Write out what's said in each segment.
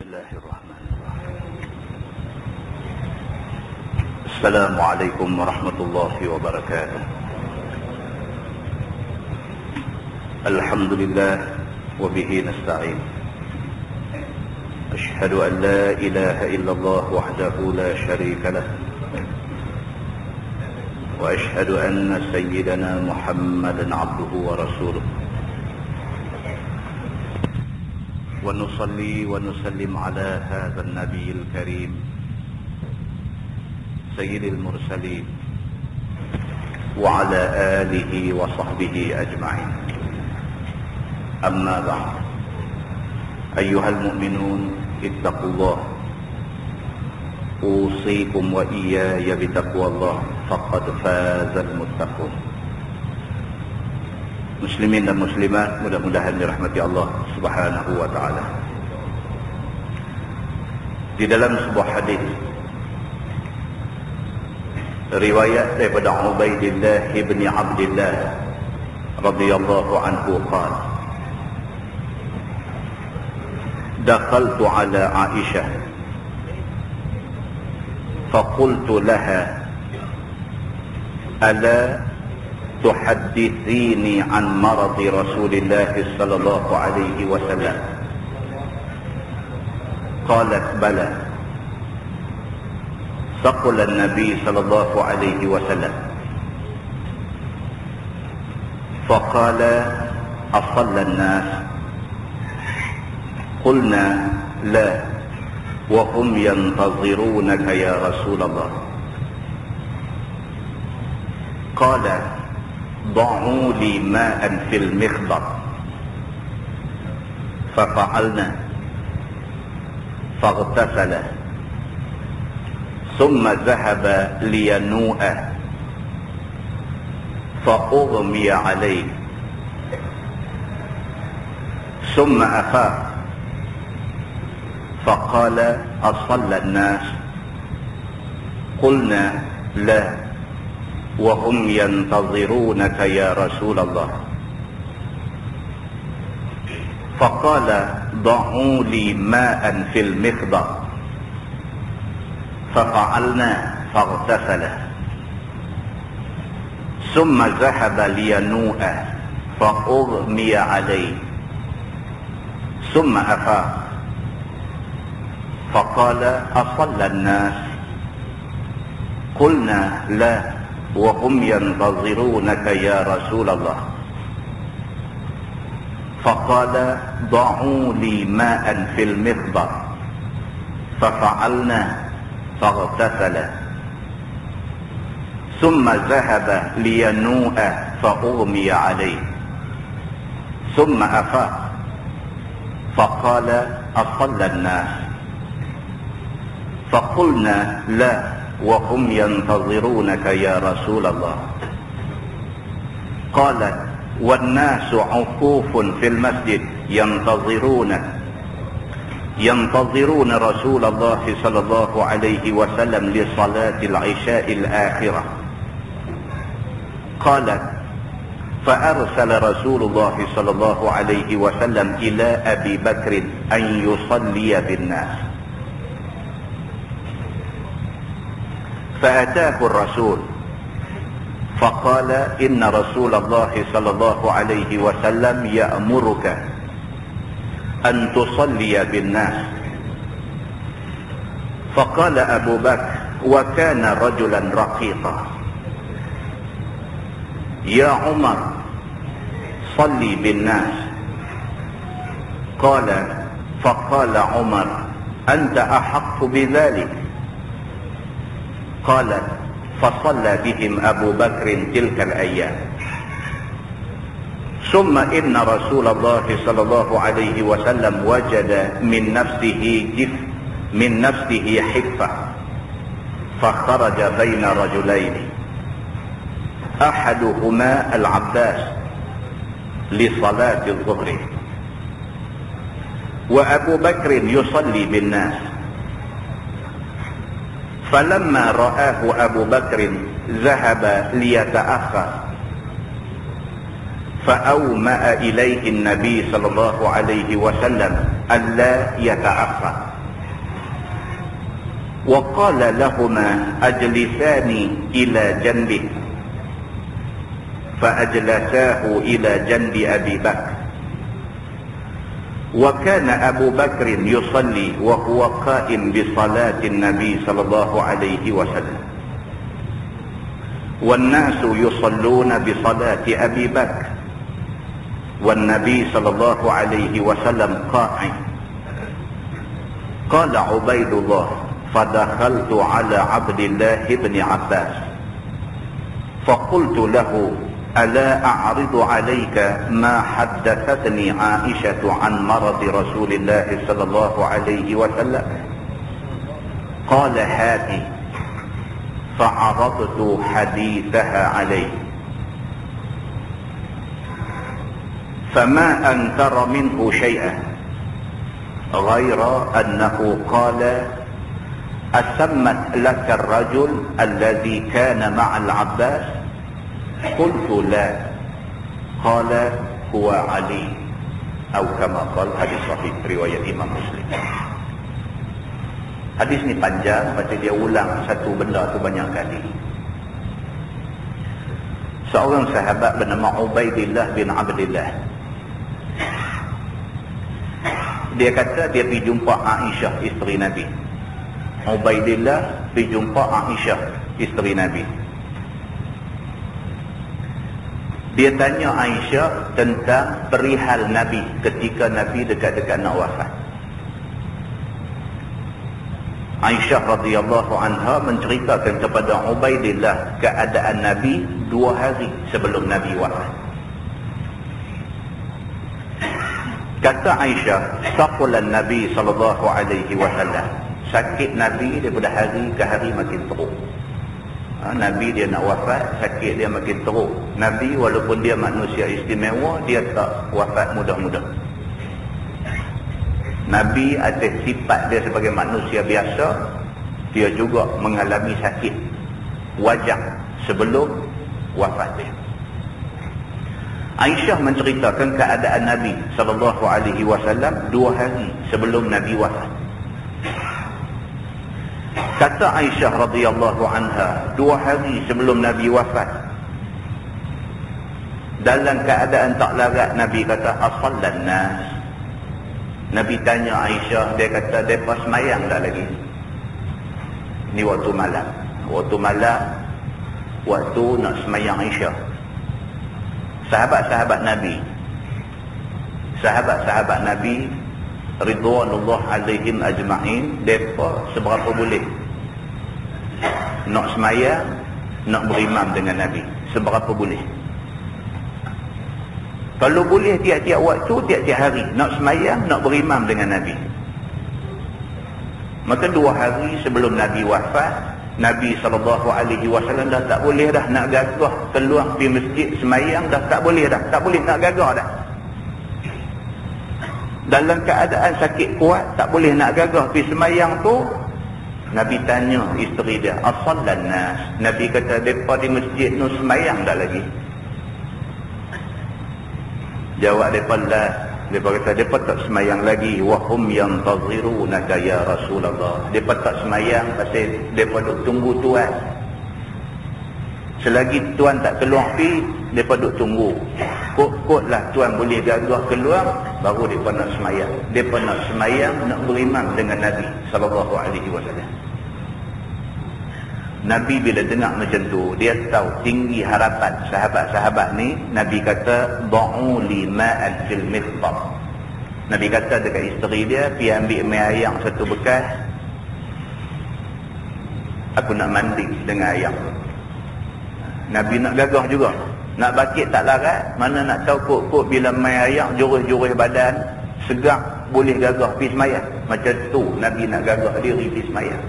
الله الرحمن الرحيم. السلام عليكم ورحمة الله وبركاته. الحمد لله وبه نستعين. أشهد أن لا إله إلا الله وحده لا شريك له، وأشهد أن سيدنا محمدا عبده ورسوله، ونصلي ونسلم على هذا النبي الكريم سيد المرسلين وعلى آله وصحبه أجمعين. أما بعد، أيها المؤمنون اتقوا الله، أوصيكم وإياي بتقوى الله، فقد فاز المتقون. Muslimin dan muslimat, mudah-mudahan dirahmati Allah Subhanahu wa taala. Di dalam sebuah hadis riwayat daripada Ubaidillah bin Abdullah radhiyallahu anhu qala: Dakhaltu ala Aisyah faqultu laha ala تحدثيني عن مرض رسول الله صلى الله عليه وسلم؟ قالت بلى. ثقل النبي صلى الله عليه وسلم فقال: أصلى الناس؟ قلنا لا وهم ينتظرونك يا رسول الله. قال: ضعوا لي ماء في المخضر. ففعلنا فاغتسل ثم ذهب لينوء فأغمي عليه ثم أفاق فقال: أصلى الناس؟ قلنا لا وهم ينتظرونك يا رسول الله. فقال: ضعوا لي ماء في المخضر. ففعلنا فاغتسل ثم ذهب لينوء فأغمي عليه ثم أفاق فقال: أصلى الناس؟ قلنا لا وهم ينتظرونك يا رسول الله. فقال: ضعوا لي ماء في المخضر. ففعلنا فاغتسل ثم ذهب لينوء فأغمي عليه ثم أفاق فقال: أصلى الناس؟ فقلنا لا وهم ينتظرونك يا رسول الله. قالت: والناس عكوف في المسجد ينتظرون رسول الله صلى الله عليه وسلم لصلاة العشاء الآخرة. قالت: فأرسل رسول الله صلى الله عليه وسلم إلى أبي بكر أن يصلي بالناس، فأتاه الرسول فقال: إن رسول الله صلى الله عليه وسلم يأمرك أن تصلي بالناس. فقال أبو بكر وكان رجلا رقيقا: يا عمر صلي بالناس. فقال عمر: أنت أحق بذلك. قالت: فصلى بهم أبو بكر تلك الأيام. ثم إن رسول الله صلى الله عليه وسلم وجد من نفسه حفة، فخرج بين رجلين، أحدهما العباس لصلاة الظهر، وأبو بكر يصلي بالناس. فلما رآه أبو بكر ذهب ليتأخر، فأومأ إليه النبي صلى الله عليه وسلم ألا يتأخر، وقال لهما أجلساني إلى جنبه فأجلساه إلى جنب أبي بكر وكان أبو بكر يصلي وهو قائم بصلاة النبي صلى الله عليه وسلم والناس يصلون بصلاة أبي بكر والنبي صلى الله عليه وسلم قائم. قال عبيد الله فدخلت على عبد الله بن عباس فقلت له ألا أعرض عليك ما حدثتني عائشة عن مرض رسول الله صلى الله عليه وسلم؟ قال هاتي. فعرضت حديثها عليه فما أنكر منه شيئا غير أنه قال أسمت لك الرجل الذي كان مع العباس؟ قلت لا. قال هو علي أو كما قال. Hadis sahih riwayat Imam Muslim. Hadis ni panjang, macam dia ulang satu benda tu banyak kali. Seorang sahabat bernama Ubaidillah bin Abdillah, dia kata dia pergi jumpa Aisyah isteri Nabi. Ubaidillah pergi jumpa Aisyah isteri Nabi. Dia tanya Aisyah tentang perihal Nabi ketika Nabi dekat-dekat nak wafat. Aisyah radhiyallahu anha menceritakan kepada Ubaidillah keadaan Nabi 2 hari sebelum Nabi wafat. Kata Aisyah, saqulan Nabi sallallahu alaihi wasallam. Sakit Nabi daripada hari ke hari makin teruk. Nabi dia nak wafat, sakit dia makin teruk. Nabi walaupun dia manusia istimewa, dia tak wafat mudah-mudah. Nabi atas sifat dia sebagai manusia biasa, dia juga mengalami sakit wajah sebelum wafat dia. Aisyah menceritakan keadaan Nabi sallallahu alaihi wasallam 2 hari sebelum Nabi wafat. Kata Aisyah radhiyallahu anha, 2 hari sebelum Nabi wafat, dalam keadaan tak larat, Nabi kata asallan nas. Nabi tanya Aisyah, dia kata depa semayang tak lagi? Ni waktu malam. Waktu malam, waktu nak semayang Aisyah. Sahabat-sahabat Nabi ridwanullah alaihim ajma'in, depa seberapa boleh nak semayang, nak berimam dengan Nabi, seberapa boleh. Kalau boleh tiap-tiap waktu, tiap-tiap hari nak semayang, nak berimam dengan Nabi. Maka 2 hari sebelum Nabi wafat, Nabi SAW dah tak boleh dah nak gagah keluar pergi masjid semayang, dah tak boleh dah, tak boleh nak gagah dah. Dalam keadaan sakit kuat, tak boleh nak gagah pergi semayang tu, Nabi tanya isteri dia, asallan nas. Nabi kata, depa di masjid nu semayang dah lagi? Jawab depa la. Depa kata depa tak semayang lagi. Wa hum yantazirunaka ya Rasulullah. Depa tak semayang pasal depa duk tunggu Tuan. Selagi Tuan tak keluar pi, depa duk tunggu. Kok-koklah Tuan boleh gagah keluar, baru depa nak semayang. Depa nak semayang, nak berimam dengan Nabi sallallahu alaihi wasallam. Nabi bila dengar macam tu, dia tahu tinggi harapan sahabat-sahabat ni. Nabi kata, da'u li ma'an fil miftar. Nabi kata dekat isteri dia, pergi ambil mi ayam satu bekas, aku nak mandi dengan ayam. Nabi nak gagah juga, nak bakit tak larat. Mana nak tahu kok bila mi ayam jurus-jurus badan segak, boleh gagah pergi semayang. Macam tu Nabi nak gagah diri pergi semayang.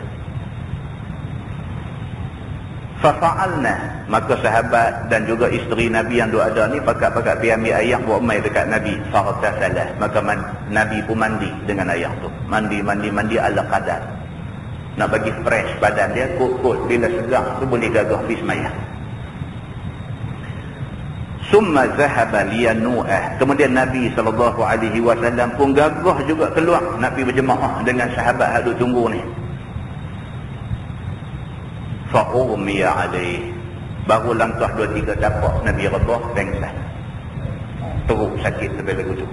Fafa'alna, maka sahabat dan juga isteri Nabi yang duk ada ni pakat-pakat pergi ambil ayam buat mai dekat Nabi. Faghtasalah, maka Nabi pun mandi dengan ayam tu. Mandi ala qadar, nak bagi fresh badan dia. Kok bila segar tu boleh gagah pergi semayang. Summa zahaba liyanu'ah, kemudian Nabi SAW pun gagah juga keluar nak pergi berjemaah dengan sahabat yang duk tunggu ni. Fa'umiya alaih. Baru langkah 2-3 tapak Nabi rebah, pengsan. Teruk sakit sampai lagu tu.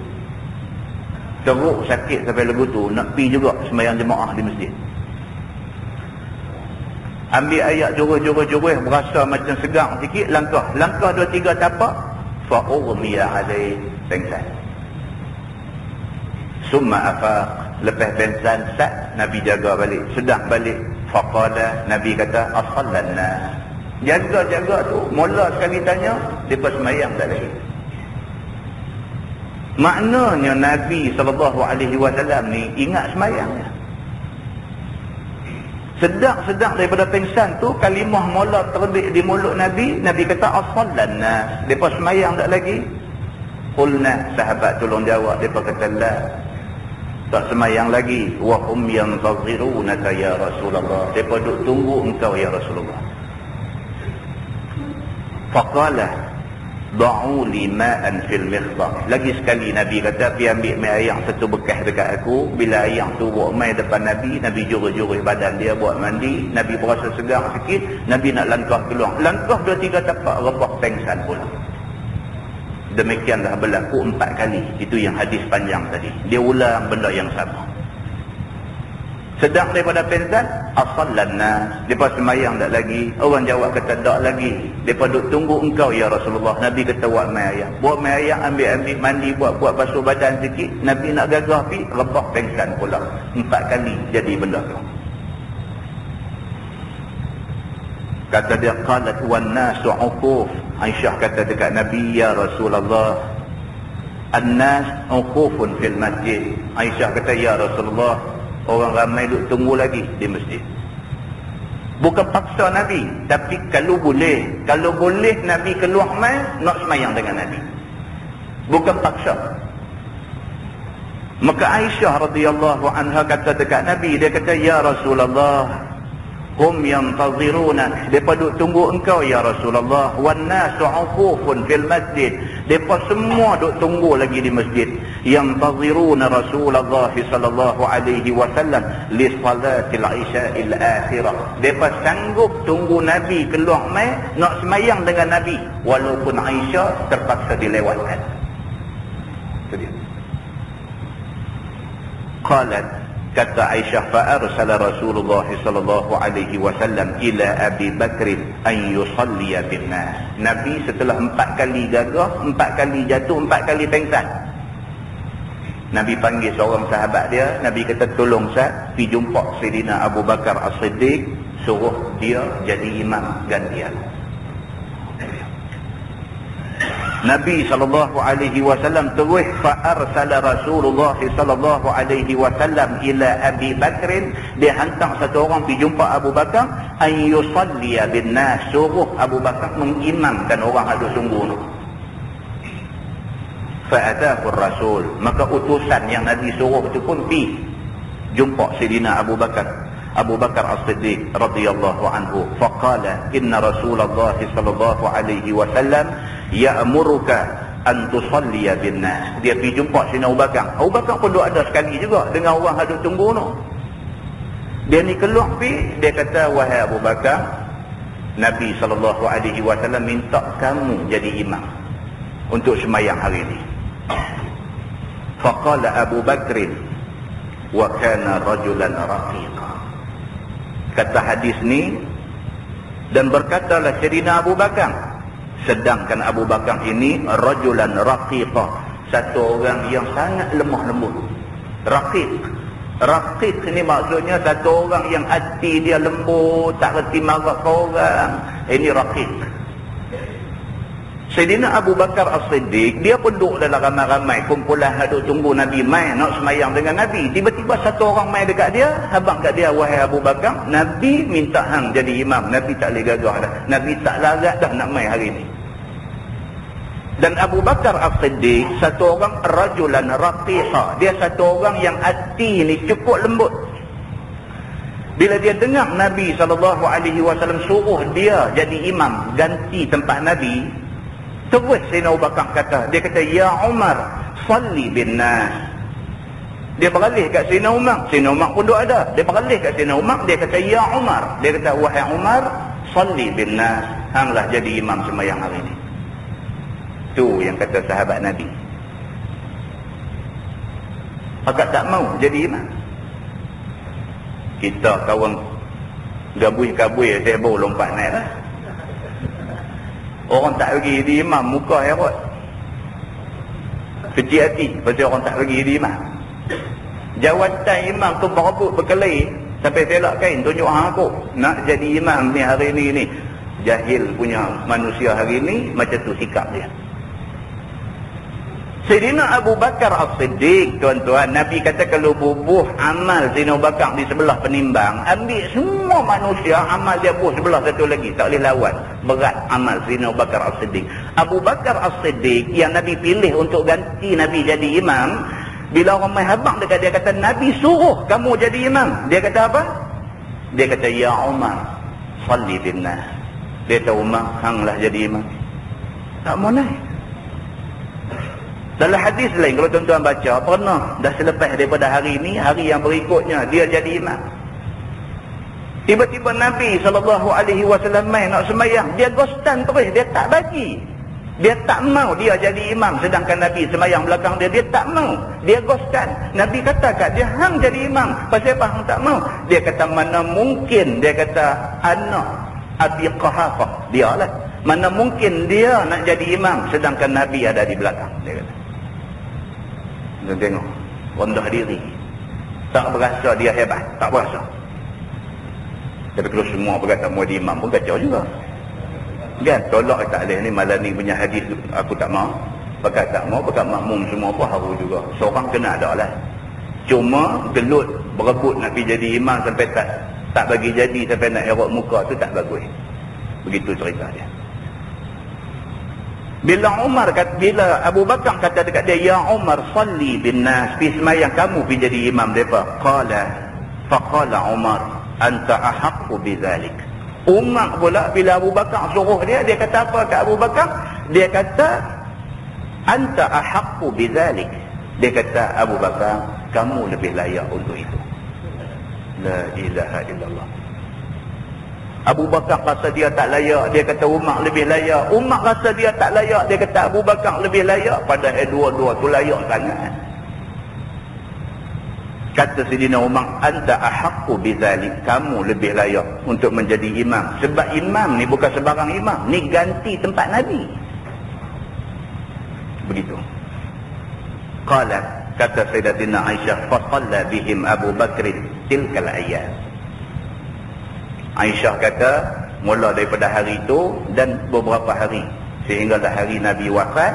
Teruk sakit sampai lagu tu. Nak pergi juga sembahyang jemaah di masjid. Ambil ayat joreh-joreh, berasa macam segang sikit, langkah 2-3 tapak, fa'umiya alaih, pengsan. Summa afaq. Lepas pengsan sat, Nabi jaga balik, sedang balik. Faqala, Nabi kata, as-sallan nas. Jaga-jaga tu, mula sekali tanya, lepas sembahyang tak lagi. Maknanya Nabi SAW ni ingat sembahyangnya. Sedang daripada pengsan tu, kalimah mula terbit di mulut Nabi. Nabi kata, as-sallan nas. Lepas sembahyang tak lagi. Qulna, sahabat tolong jawab. Lepas kata, la, tak sembahyang lagi. Wa hum yantazirunaka ya Rasulullah. Lepas duk tunggu engkau ya Rasulullah. Faqala da'u li ma'an fil mikhdar. Lagi sekali Nabi kata, pergi ambil mai ayam satu bekas dekat aku. Bila ayam tu buat mai depan Nabi, Nabi jurus-jurus badan dia buat mandi. Nabi berasa segar sikit, Nabi nak langkah keluar. Langkah 2-3 tapak, rebah pengsan pula. Demikianlah berlaku 4 kali. Itu yang hadis panjang tadi. Dia ulang benda yang sama. Sedang daripada pengsan, as-sallan nas. Lepas sembahyang tak lagi. Orang jawab kata tak lagi. Lepas duk tunggu engkau ya Rasulullah. Nabi kata buat mai ayam. Buat mai ayam, ambil mandi, buat basuh badan sikit. Nabi nak gagah pi, rebah pengsan pula. 4 kali jadi benda tu. Kata dia, qalat wan nasu uquf. Aisyah kata dekat Nabi, ya Rasulullah, an-nas uqufun fil masjid. Aisyah kata, ya Rasulullah, orang ramai duk tunggu lagi di masjid. Bukan paksa Nabi, tapi kalau boleh Nabi keluar mai, nak semayang dengan Nabi. Bukan paksa. Maka Aisyah radhiyallahu anha kata dekat Nabi, dia kata, ya Rasulullah, hum yantaziruna. Depa duk tunggu engkau ya Rasulullah. Wan nasu uqufun fil masjid. Depa semua duk tunggu lagi di masjid. Yantaziruna Rasulullah sallallahu alaihi wasallam li salatil isya'il akhirah. Depa sanggup tunggu Nabi keluar mai nak semayang dengan Nabi, walaupun Aisyah terpaksa dilewatkan. Itu dia. Qalat, kata Aisyah, fa'arsala Rasulullah sallallahu alaihi wasallam ila Abi Bakr an yusalliya bin nas. Nabi setelah 4 kali gagah, 4 kali jatuh, 4 kali pengsan, Nabi panggil seorang sahabat dia. Nabi kata, tolong Sa'ad, pergi jumpa Sayyidina Abu Bakar As-Siddiq, suruh dia jadi imam gantian. Nabi SAW terus fa'arsala Rasulullah SAW ila Abi Bakr. Dia hantar satu orang pergi jumpa Abu Bakar, an yusalliya bin nas, suruh Abu Bakar mengimamkan orang ada sungguh tu. Fa'atahu Rasul, maka utusan yang Nabi suruh itu pun pergi jumpa Sayyidina Abu Bakar As-Siddiq radhiyallahu anhu. Faqala inna Rasulullah sallallahu alaihi wasallam ya'muruka an tusalliya bin nas. Dia pergi jumpa Sayyidina Abu Bakar. Abu Bakar pun duk ada sekali juga dengan orang hadut tunggu tu. Dia ni keluar pergi, dia kata, wahai Abu Bakar, Nabi sallallahu alaihi wasallam minta kamu jadi imam untuk sembahyang hari ni. Faqala Abu Bakr wa kana rajulan raqiqa. Kata hadis ni, dan berkatalah Sayyidina Abu Bakar, sedangkan Abu Bakar ini rajulan raqiqa, satu orang yang sangat lemah lembut. Raqiq ni maksudnya satu orang yang hati dia lembut, tak reti marah ke orang. Ini raqiq. Sayyidina Abu Bakar As-Siddiq, dia pun duduk dalam ramai-ramai kumpulan hadut tunggu Nabi mai nak semayang dengan Nabi. Tiba-tiba satu orang mai dekat dia, habang kat dia, wahai Abu Bakar, Nabi minta hang jadi imam. Nabi tak boleh gagah dah, Nabi tak larat dah nak mai hari ni. Dan Abu Bakar As-Siddiq satu orang rajulan raqiqa, dia satu orang yang hati ni cukup lembut. Bila dia dengar Nabi SAW suruh dia jadi imam ganti tempat Nabi, terus Sayyidina Abu Bakar kata, dia kata, ya Umar, salli bin nas. Dia beralih kat Sayyidina Umar. Sayyidina Umar pun duk ada. Dia beralih kat Sayyidina Umar, dia kata, ya Umar. Dia kata, wahai Umar, salli bin nas, hanglah jadi imam sembahyang hari ni. Tu yang kata sahabat Nabi. Agak tak mau jadi imam. Kita kawan gabui-gabui sebo lompat naik lah. Orang tak bagi jadi imam, muka herot. Kecil hati pasal orang tak bagi jadi imam. Jawatan imam tu berebut berkelahi sampai selak kain tunjuk hang aku nak jadi imam ni hari ni. Jahil punya manusia hari ni macam tu sikap dia. Sayyidina Abu Bakar As-Siddiq, tuan-tuan, Nabi kata kalau bubuh amal Sayyidina Abu Bakar di sebelah penimbang, ambil semua manusia, amal dia bubuh sebelah satu lagi, tak boleh lawan. Berat amal Sayyidina Abu Bakar As-Siddiq. Abu Bakar As-Siddiq yang Nabi pilih untuk ganti Nabi jadi imam, bila orang main habang dekat dia kata, Nabi suruh kamu jadi imam. Dia kata apa? Dia kata, ya Umar, salli bin nas. Dia kata, Umar, hanglah jadi imam. Tak mau naik. Dalam hadis lain, kalau tuan-tuan baca, pernah dah selepas daripada hari ini, hari yang berikutnya, dia jadi imam. Tiba-tiba Nabi SAW main nak sembahyang. Dia ghostan terus, dia tak bagi. Dia tak mau dia jadi imam. Sedangkan Nabi sembahyang belakang dia, dia tak mau. Dia ghostan. Nabi kata kat dia, hang jadi imam. Pasal apa hang tak mau? Dia kata, mana mungkin, dia kata, anak Abi Qahafah. Dia lah. Mana mungkin dia nak jadi imam, sedangkan Nabi ada di belakang. Dia kata. Dia tengok, rendah diri. Tak berasa dia hebat. Tak berasa. Tapi kalau semua berkata mau di imam pun kacau juga. Kan, tolak tak boleh ni malam ni punya hadis aku tak mau. Pakat tak mau, pakat makmum semua pun haru juga. Seorang kena ada lah. Cuma gelut berebut nak pergi jadi imam sampai tak bagi jadi, sampai nak erok muka tu tak bagus. Begitu cerita dia. Bila Abu Bakar kata dekat dia, ya Umar, salli bin nas, pergi semayang kamu pergi jadi imam mereka. Faqala Umar, anta ahaqqu bidzalik. Umar pula bila Abu Bakar suruh dia kata apa kat Abu Bakar? Dia kata, anta ahaqqu bidzalik. Dia kata, Abu Bakar, kamu lebih layak untuk itu. La ilaha illallah. Abu Bakar rasa dia tak layak, dia kata Umar lebih layak. Umar rasa dia tak layak, dia kata Abu Bakar lebih layak. Padahal dua-dua tu layak sangat. Kata Sayyidina Umar, anta ahaqqu bidzalik, kamu lebih layak untuk menjadi imam. Sebab imam ni bukan sebarang imam, ni ganti tempat Nabi. Begitu. Qalat, kata Sayyidatina Aisyah, fa shalla bihim Abu Bakr tilkal ayyam. Aisyah kata, mula daripada hari itu dan beberapa hari, sehinggalah hari Nabi wafat,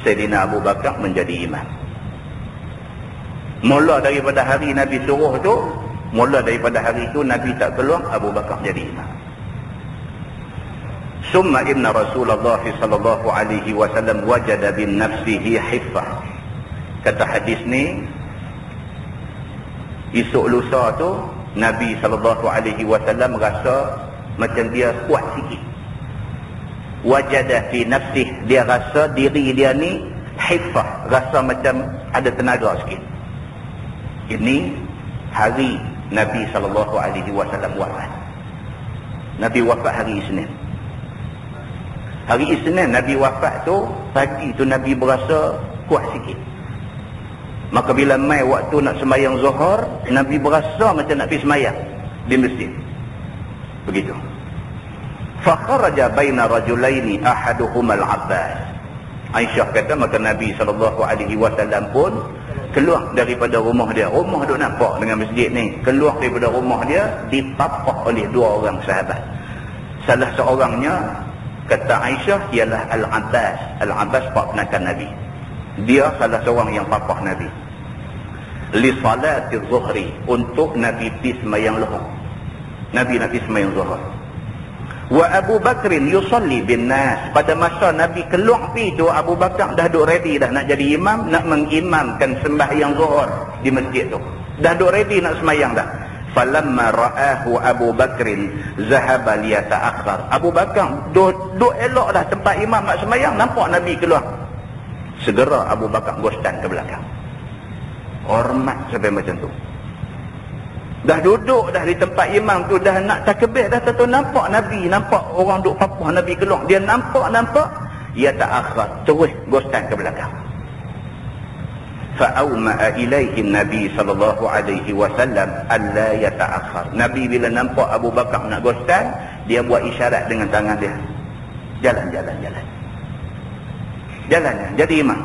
Sayyidina Abu Bakar menjadi imam. Mula daripada hari Nabi suruh tu, mula daripada hari itu Nabi tak keluar, Abu Bakar jadi imam. Summa inna Rasulullah sallallahu alaihi wasallam wajada bin nafsihi hiffah. Kata hadis ni, esok lusa tu Nabi SAW rasa macam dia kuat sikit. Wajada fi nafsih, dia rasa diri dia ni hifah, rasa macam ada tenaga sikit. Ini hari Nabi SAW wafat. Nabi wafat hari Isnin. Hari Isnin Nabi wafat tu, pagi tu Nabi berasa kuat sikit. Maka bila mai waktu nak sembahyang Zuhur, Nabi berasa macam nak pergi sembahyang di masjid. Begitu. Fa kharaja baina rajulaini ahaduhuma al-Abbas. Aisyah kata maka Nabi SAW pun keluar daripada rumah dia. Rumah duk nampak dengan masjid ni. Keluar daripada rumah dia dipapah oleh dua orang sahabat. Salah seorangnya kata Aisyah ialah Al-Abbas. Al-Abbas ponakan Nabi. Dia salah seorang yang papah Nabi. Li salati zuhri, untuk Nabi pergi sembahyang zuhur. Nabi nak pergi sembahyang zuhur. Wa Abu Bakrin yusalli bin nas. Pada masa Nabi keluar pergi tu, Abu Bakar dah duk ready dah nak jadi imam, nak mengimamkan sembahyang zuhur di masjid tu. Dah duk ready nak sembahyang dah. Falamma ra'ahu Abu Bakrin zahaba liyata'akhkhar. Abu Bakar duk elok dah tempat imam nak sembahyang, nampak Nabi keluar. Segera Abu Bakar gostan ke belakang. Hormat sampai macam tu. Dah duduk dah di tempat imam tu, dah nak takbir, dah tentu nampak Nabi, nampak orang duk papuh Nabi keluar. Dia nampak, ia tak akhir, terus gostan ke belakang. Fa'awma'a ilaihi Nabi sallallahu alaihi wasallam alla yata'akhir. Nabi bila nampak Abu Bakar nak gostan, dia buat isyarat dengan tangan dia. Jalan. Jadi imam.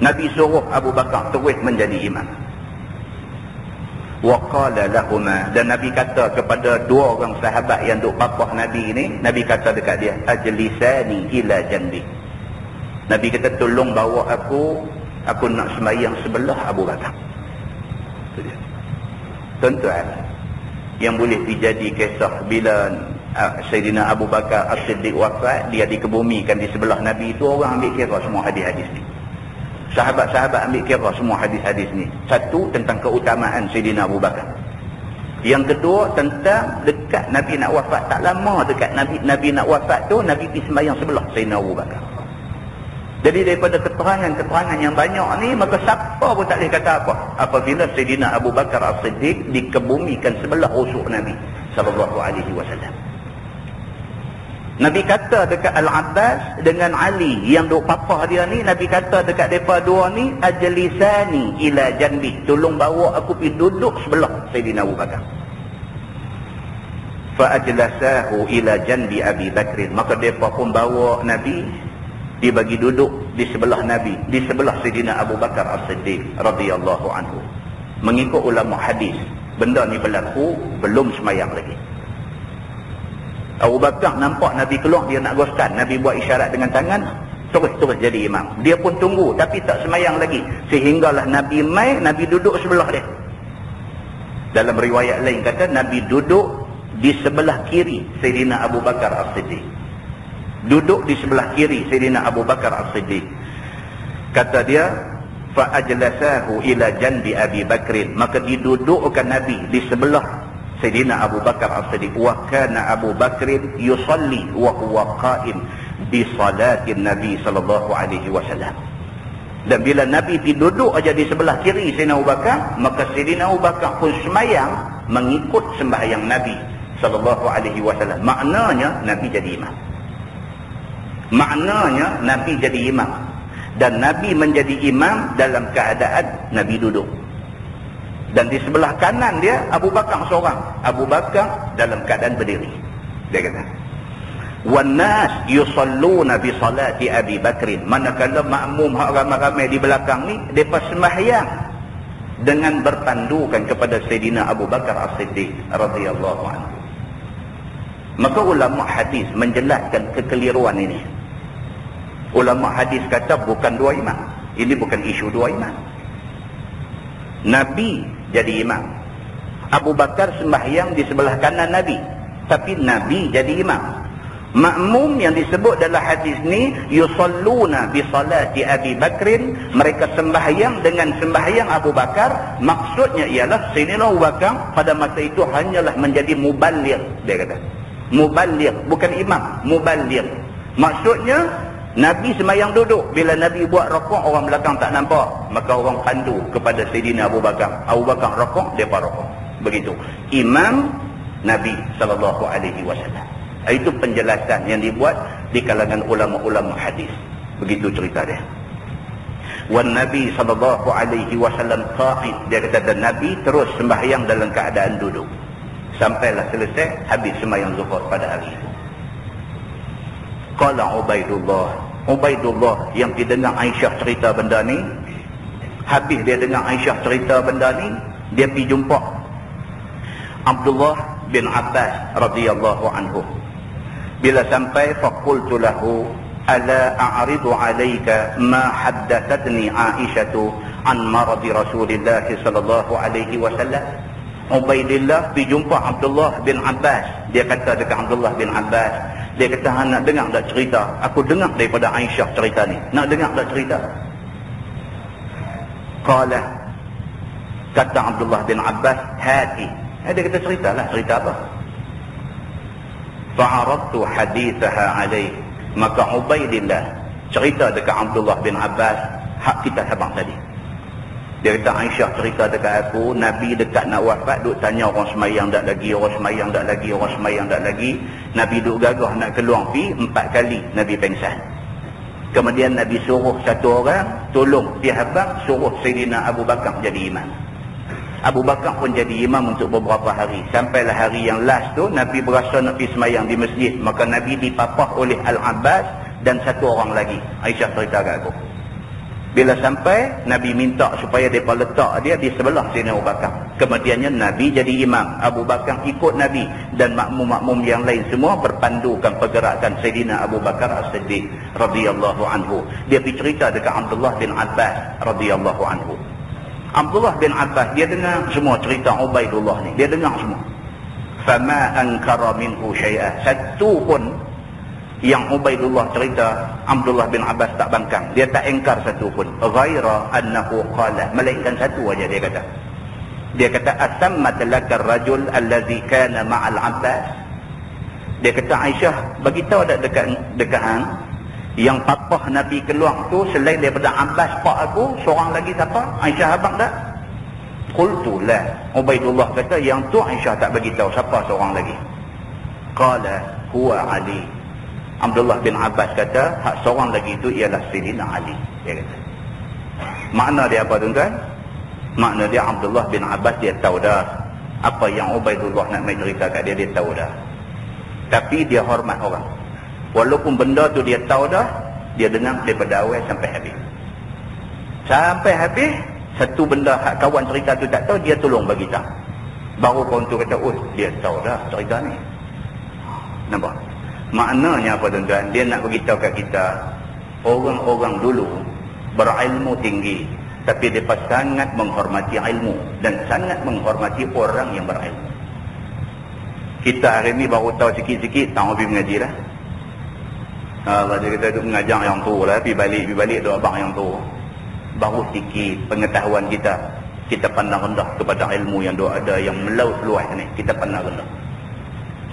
Nabi suruh Abu Bakar terus menjadi imam. Wa qala lahumā, dan Nabi kata kepada dua orang sahabat yang duk papah Nabi ni, Nabi kata dekat dia, ajlisani ila janbi. Nabi kata, tolong bawa aku nak sembahyang sebelah Abu Bakar. Tuan-tuan, yang boleh dijadi kisah bila Sayyidina Abu Bakar As-Siddiq wafat, dia dikebumikan di sebelah Nabi, itu orang ambil kira semua hadis-hadis ni. Sahabat-sahabat ambil kira semua hadis-hadis ni. Satu, tentang keutamaan Sayyidina Abu Bakar. Yang kedua, tentang dekat Nabi nak wafat, tak lama dekat Nabi nak wafat tu, Nabi pergi sembahyang sebelah Sayyidina Abu Bakar. Jadi daripada keterangan-keterangan yang banyak ni, maka siapa pun tak boleh kata apa apabila Sayyidina Abu Bakar As-Siddiq dikebumikan sebelah rusuk Nabi sallallahu alaihi wasallam. Nabi kata dekat Al-Abbas dengan Ali yang duk papah dia ni, Nabi kata dekat mereka dua ni, ajlisani ila janbi, tolong bawa aku pergi duduk sebelah Sayyidina Abu Bakar. Fa ajlasahu ila janbi Abi Bakr, maka mereka pun bawa Nabi, dia bagi duduk di sebelah Nabi, di sebelah Sayyidina Abu Bakar As-Siddiq radhiyallahu anhu. Mengikut ulama hadis, benda ni berlaku belum sembahyang lagi. Abu Bakar nampak Nabi keluar, dia nak gostan, Nabi buat isyarat dengan tangan, terus jadi imam. Dia pun tunggu tapi tak sembahyang lagi, sehinggalah Nabi mai, Nabi duduk sebelah dia. Dalam riwayat lain kata Nabi duduk di sebelah kiri Sayyidina Abu Bakar As-Siddiq. Duduk di sebelah kiri Sayyidina Abu Bakar As-Siddiq. Kata dia, fa ajlasahu ila janbi Abi Bakr, maka didudukkan Nabi di sebelah Sayyidina Abu Bakar As-Siddiq. Wa kana Abu Bakr yusalli wa huwa qa'im bi salatin Nabi sallallahu alaihi wasallam. Dan bila Nabi duduk aja di sebelah kiri Sayyidina Abu Bakar, maka Sayyidina Abu Bakar pun sembahyang mengikut sembahyang Nabi sallallahu alaihi wasallam. Maknanya Nabi jadi imam. Maknanya Nabi jadi imam. Dan Nabi menjadi imam dalam keadaan Nabi duduk. Dan di sebelah kanan dia Abu Bakar seorang. Abu Bakar dalam keadaan berdiri. Dia kata, wan nas yusalluna bi salati Abi Bakr, manakala makmum hak ramai-ramai di belakang ni depa sembahyang dengan berpandukan kepada Sayyidina Abu Bakar As-Siddiq radhiyallahu anhu. Maka ulama hadis menjelaskan kekeliruan ini. Ulama hadis kata bukan dua imam. Ini bukan isu dua imam. Nabi jadi imam, Abu Bakar sembahyang di sebelah kanan Nabi, tapi Nabi jadi imam. Makmum yang disebut dalam hadis ni, yusalluna bi salati Abi Bakrin, mereka sembahyang dengan sembahyang Abu Bakar. Maksudnya ialah Sayyidina Abu Bakar pada masa itu hanyalah menjadi muballigh. Dia kata muballigh, bukan imam, muballigh. Maksudnya Nabi sembahyang duduk, bila Nabi buat rokok orang belakang tak nampak, maka orang pandu kepada Sayyidina Abu Bakar. Abu Bakar rokok, depa rokok. Begitu imam Nabi sallallahu alaihi wasallam. Itu penjelasan yang dibuat di kalangan ulama-ulama hadis. Begitu cerita dia. Wan Nabi sallallahu alaihi wasallam qa'id, dia kata dan Nabi terus sembahyang dalam keadaan duduk sampailah selesai habis sembahyang zuhur pada hari itu. Qala Ubaidullah yang didengar Aisyah cerita benda ni, habis dia dengar Aisyah cerita benda ni, dia pergi jumpa Abdullah bin Abbas radhiyallahu anhu. Bila sampai, faqultu lahu ala a'ridu alayka ma haddathatni Aisyatu an maradi Rasulillah sallallahu alaihi wasallam. Ubaidillah pergi jumpa Abdullah bin Abbas. Dia kata dekat Abdullah bin Abbas, dia kata, nak dengar tak cerita? Aku dengar daripada Aisyah cerita ni. Nak dengar tak cerita? Qala, kata Abdullah bin Abbas, hati. Dia kata, ceritalah. Cerita apa? Fa'aradtu hadithaha alaih. Maka Ubaidillah cerita dekat Abdullah bin Abbas hak kita sabang tadi. Dia kata, Aisyah cerita dekat aku, Nabi dekat nak wafat, duk tanya orang semayang tak lagi, orang semayang tak lagi, orang semayang tak lagi. Nabi duk gagah nak keluar pi, 4 kali Nabi pengsan. Kemudian Nabi suruh satu orang, tolong dia habang, suruh Sayyidina Abu Bakar jadi imam. Abu Bakar pun jadi imam untuk beberapa hari. Sampailah hari yang last tu, Nabi berasa nak pergi semayang di masjid. Maka Nabi dipapah oleh Al-Abbas dan satu orang lagi. Aisyah cerita kat aku. Bila sampai, Nabi minta supaya mereka letak dia di sebelah Sayyidina Abu Bakar. Kemudiannya Nabi jadi imam. Abu Bakar ikut Nabi. Dan makmum-makmum yang lain semua berpandukan pergerakan Sayyidina Abu Bakar As-Siddiq radhiyallahu anhu. Dia pergi cerita dekat Abdullah bin Abbas radhiyallahu anhu. Abdullah bin Abbas, dia dengar semua cerita Ubaidullah ni. Dia dengar semua. Fama ankara minhu syai'ah. Satu pun yang Ubaidullah cerita, Abdullah bin Abbas tak bangkang. Dia tak engkar satu pun. Ghaira annahu qala. Melainkan satu aja dia kata. Dia kata, asammat laka rajul allazi kana ma'al Abbas. Dia kata, Aisyah, bagitahu tak dekat hang, yang papah Nabi keluar tu selain daripada Abbas pak aku, seorang lagi siapa? Aisyah abang tak? Qultu la. Ubaidullah kata, yang tu Aisyah tak beritahu siapa seorang lagi. Qala huwa Ali. Abdullah bin Abbas kata, hak seorang lagi itu ialah Sayyidina Ali. Dia kata. Makna dia apa tuan-tuan? Makna dia Abdullah bin Abbas dia tahu dah apa yang Ubaidullah nak main cerita kat dia, dia tahu dah. Tapi dia hormat orang. Walaupun benda tu dia tahu dah, dia dengar daripada awal sampai habis. Sampai habis, satu benda hak kawan cerita tu tak tahu, dia tolong bagi tahu. Baru kawan tu kata, oh dia tahu dah cerita ni. Nampak? Maknanya apa tuan-tuan? Dia nak beritahu kat kita, orang-orang dulu berilmu tinggi, tapi mereka sangat menghormati ilmu dan sangat menghormati orang yang berilmu. Kita hari ni baru tahu sikit-sikit, tak pergi mengaji lah. Kalau kita duduk mengajar yang tu lah, pergi balik duk abang yang tu. Baru sikit pengetahuan kita. Kita pandang rendah kepada ilmu yang ada, yang melaut luas ni. Kita pandang rendah.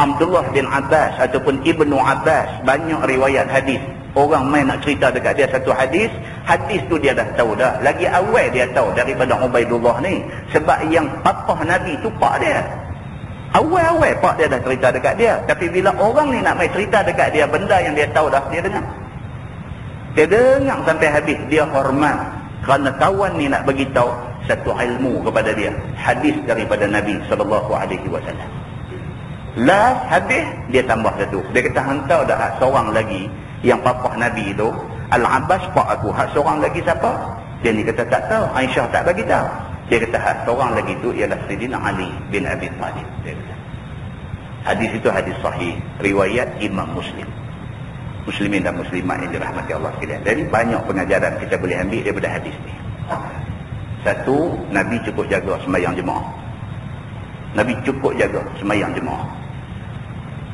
Abdullah bin Abbas ataupun Ibnu Abbas, banyak riwayat hadis. Orang main nak cerita dekat dia satu hadis, hadis tu dia dah tahu dah. Lagi awal dia tahu daripada Ubaidullah ni. Sebab yang papah Nabi tu pak dia. Awal-awal pak dia dah cerita dekat dia. Tapi bila orang ni nak main cerita dekat dia, benda yang dia tahu dah, dia dengar. Dia dengar sampai habis. Dia hormat. Kerana kawan ni nak beritahu satu ilmu kepada dia. Hadis daripada Nabi SAW. Last habis, dia tambah satu. Dia kata, hantar dah hak seorang lagi yang papah Nabi tu, Al-Abbas pak aku. Hak seorang lagi siapa? Dia ni kata tak tahu. Aisyah tak bagi tahu. Dia kata hak seorang lagi tu ialah Sayyidina Ali bin Abi Talib. Dia kata. Hadis itu hadis sahih, riwayat Imam Muslim. Muslimin dan muslimat yang dirahmati Allah sekalian. Jadi banyak pengajaran kita boleh ambil daripada hadis ni. Satu, Nabi cukup jaga sembahyang jemaah. Nabi cukup jaga sembahyang jemaah.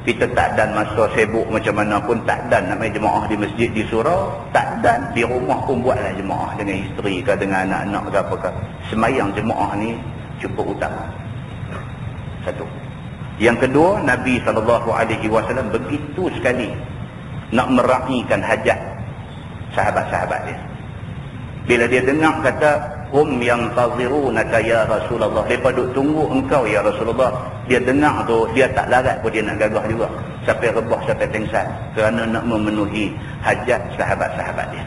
Kita tak dan masa sibuk macam mana pun, tak dan nak main jemaah di masjid, di surau, tak dan di rumah pun buatlah jemaah dengan isteri ke, dengan anak-anak ke apakah. Sembahyang jemaah ni cukup utama. Satu. Yang kedua, Nabi SAW begitu sekali nak meraihkan hajat sahabat-sahabat dia. Bila dia dengar kata, hum yang tazirunaka ya Rasulullah, mereka duk tunggu engkau ya Rasulullah, dia dengar tu, dia tak larat pun dia nak gagah juga sampai rebah, sampai pengsan, kerana nak memenuhi hajat sahabat-sahabat dia.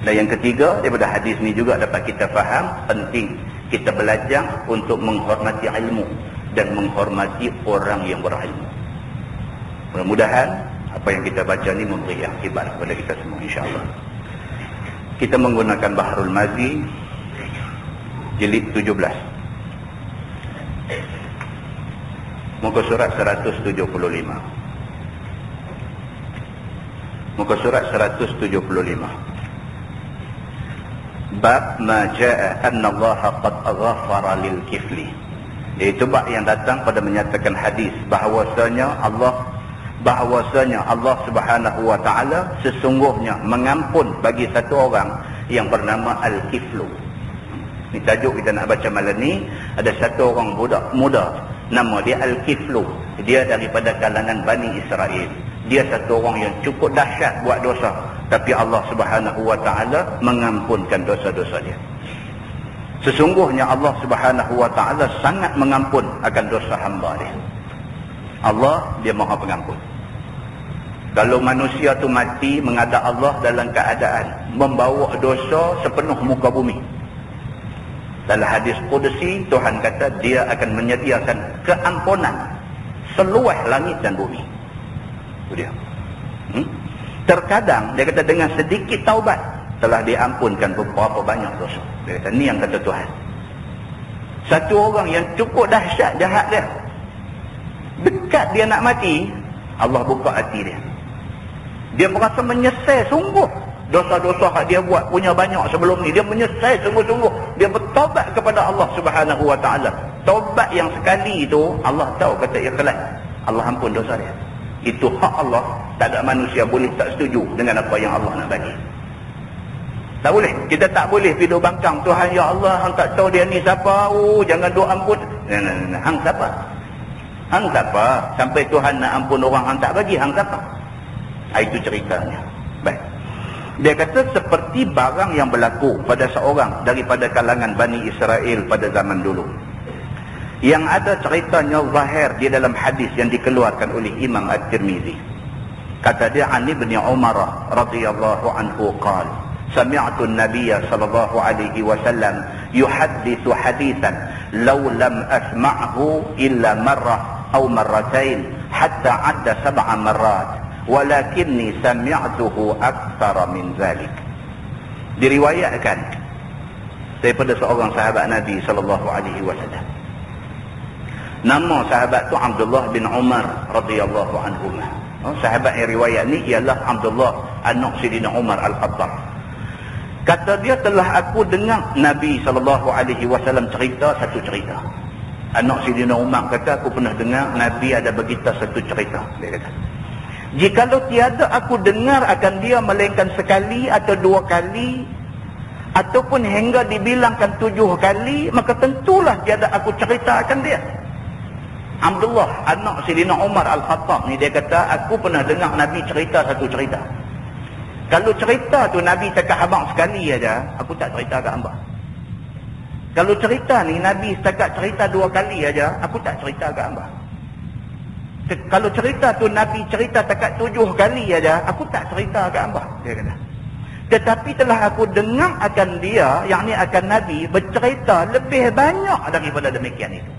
Dan yang ketiga, daripada hadis ni juga dapat kita faham penting kita belajar untuk menghormati ilmu dan menghormati orang yang berilmu. Mudah-mudahan apa yang kita baca ni memberi akibat kepada kita semua, insya-Allah. Kita menggunakan Bahrul Mazi jilid 17, muka surat 175. Muka surat 175. Bab ma jaa anna Allah qad ghafara lil kifli. Iaitu bab yang datang pada menyatakan hadis bahawasanya Allah Subhanahu wa taala sesungguhnya mengampun bagi satu orang yang bernama Al-Kiflu. Ini tajuk kita nak baca malam ni. Ada satu orang budak muda nama dia Al-Kiflu. Dia daripada kalangan Bani Israel. Dia satu orang yang cukup dahsyat buat dosa, tapi Allah Subhanahu wa taala mengampunkan dosa-dosa dia. Sesungguhnya Allah Subhanahu wa taala sangat mengampun akan dosa hamba dia. Allah dia Maha Pengampun. Kalau manusia tu mati menghadap Allah dalam keadaan membawa dosa sepenuh muka bumi, dalam hadis qudsi Tuhan kata dia akan menyediakan keampunan seluas langit dan bumi. Itu dia. Terkadang dia kata dengan sedikit taubat telah diampunkan beberapa banyak dosa. Dia kata ni yang kata Tuhan. Satu orang yang cukup dahsyat jahat dia, dekat dia nak mati, Allah buka hati dia. Dia merasa menyesal sungguh dosa-dosa yang dia buat punya banyak sebelum ni. Dia menyesal sungguh-sungguh. Dia bertaubat kepada Allah Subhanahu wa taala. Taubat yang sekali itu Allah tahu kata ikhlas, Allah ampun dosa dia. Itu hak Allah. Tak ada manusia boleh tak setuju dengan apa yang Allah nak bagi. Tak boleh. Kita tak boleh pidu bangkang Tuhan, ya Allah, hang tak tahu dia ni siapa. Jangan doa ampun. Hang siapa? Hang siapa? Sampai Tuhan nak ampun orang hang tak bagi, hang siapa? Itu ceritanya. Baik. Dia kata seperti barang yang berlaku pada seorang daripada kalangan Bani Israel pada zaman dulu. Yang ada ceritanya zahir di dalam hadis yang dikeluarkan oleh Imam At-Tirmizi. Kata dia an Ibn Umar radhiyallahu anhu qala sami'tu an-nabiy sallallahu alaihi wasallam yuhaddithu hadithan law lam asma'hu illa marrah aw marratain hatta 'adda 7 marrat. Walakinni sami'tuhu aktsara min zalik. Diriwayatkan daripada seorang sahabat Nabi sallallahu alaihi wasallam. Nama sahabat tu Abdullah bin Umar radhiyallahu anhuma. Sahabat yang riwayat ni ialah Abdullah anak Sayyidina Umar Al-Khattab. Kata dia telah aku dengar Nabi sallallahu alaihi wasallam cerita satu cerita. Anak Sayyidina Umar kata aku pernah dengar Nabi ada beritahu satu cerita. Dia kata, jikalau tiada aku dengar akan dia melainkan sekali atau 2 kali ataupun hingga dibilangkan 7 kali, maka tentulah tiada aku cerita akan dia. Abdullah anak Sayyidina Umar Al-Khattab ni dia kata aku pernah dengar Nabi cerita satu cerita. Kalau cerita tu Nabi cakap abang sekali aja, aku tak cerita kat hamba. Kalau cerita ni Nabi setakat cerita 2 kali aja, aku tak cerita kat hamba. Kalau cerita tu Nabi cerita takat 7 kali aja, aku tak cerita kat hamba, dia kata. Tetapi telah aku dengar akan dia, yakni akan Nabi bercerita lebih banyak daripada demikian itu.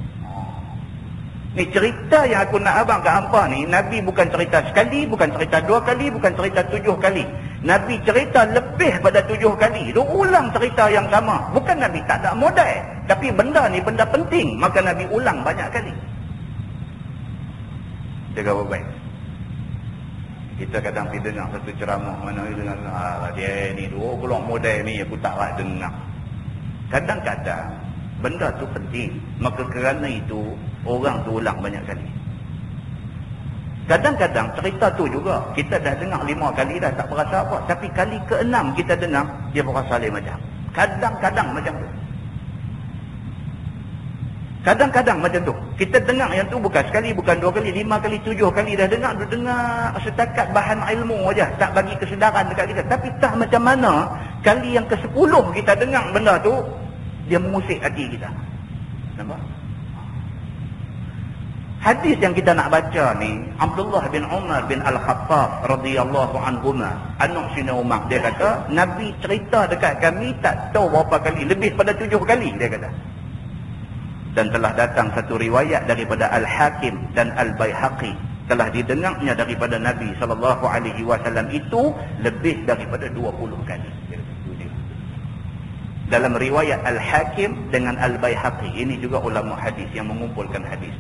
Ni cerita yang aku nak abang kat hamba ni, Nabi bukan cerita sekali, bukan cerita 2 kali, bukan cerita 7 kali. Nabi cerita lebih pada 7 kali. Dia ulang cerita yang sama. Bukan Nabi tak ada modal, tapi benda ni benda penting, maka Nabi ulang banyak kali. Jaga baik. Kita kadang pergi dengar satu ceramah mana dia dengar dia ni 20 model ni aku tak nak dengar. Kadang-kadang benda tu penting, maka kerana itu orang tu ulang banyak kali. Kadang-kadang cerita tu juga kita dah dengar 5 kali dah tak berasa apa, tapi kali ke-6 kita dengar dia berasa lain macam. Kadang-kadang macam tu. Kadang-kadang macam tu. Kita dengar yang tu bukan sekali, bukan 2 kali, 5 kali, 7 kali dah dengar setakat bahan ilmu aja, tak bagi kesedaran dekat kita. Tapi tak macam mana kali yang ke-10 kita dengar benda tu, dia mengusik hati kita. Nampak? Hadis yang kita nak baca ni, Abdullah bin Umar bin Al-Khattab radhiyallahu anhuma, anak Sayyidina Umar, dia kata Nabi cerita dekat kami tak tahu berapa kali, lebih pada 7 kali dia kata. Dan telah datang satu riwayat daripada Al-Hakim dan Al-Baihaqi, telah didengarnya daripada Nabi SAW itu lebih daripada 20 kali. Dalam riwayat Al-Hakim dengan Al-Baihaqi, ini juga ulama hadis yang mengumpulkan hadis.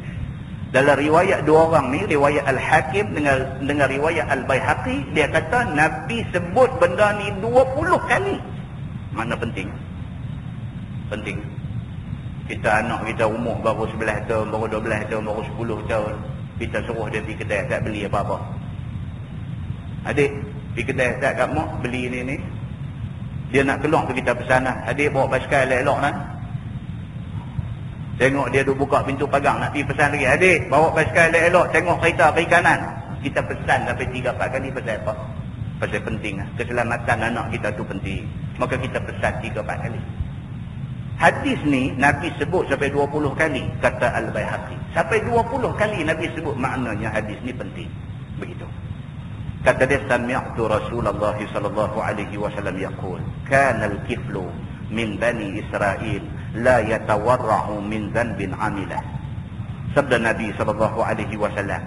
Dalam riwayat 2 orang ni, riwayat Al-Hakim dengan riwayat Al-Baihaqi, dia kata Nabi sebut benda ni 20 kali. Mana penting? Penting. Kita anak kita umur baru 11 tahun, baru 12 tahun, baru 10 tahun, kita suruh dia pergi kedai tak beli apa-apa. Adik, pergi kedai tak kat mak beli ni. Dia nak keluar tu kita pesan lah. Adik bawa basikal elok lah. Tengok dia tu buka pintu pagar nak pergi pesan lagi. Adik bawa basikal elok, tengok kereta kiri kanan. Kita pesan sampai 3-4 kali pasal apa? Pasal penting lah. Keselamatan anak kita tu penting. Maka kita pesan 3-4 kali. Hadis ni Nabi sebut sampai 20 kali, kata Al-Baihaqi. Sampai 20 kali Nabi sebut, maknanya hadis ni penting. Begitu. Kata dia, sami'tu Rasulullah sallallahu alaihi wasallam yaqul, kana al-kiflu min bani Israel la yatawarra'u min dhanbin 'amilah. Sabda Nabi sallallahu alaihi wasallam.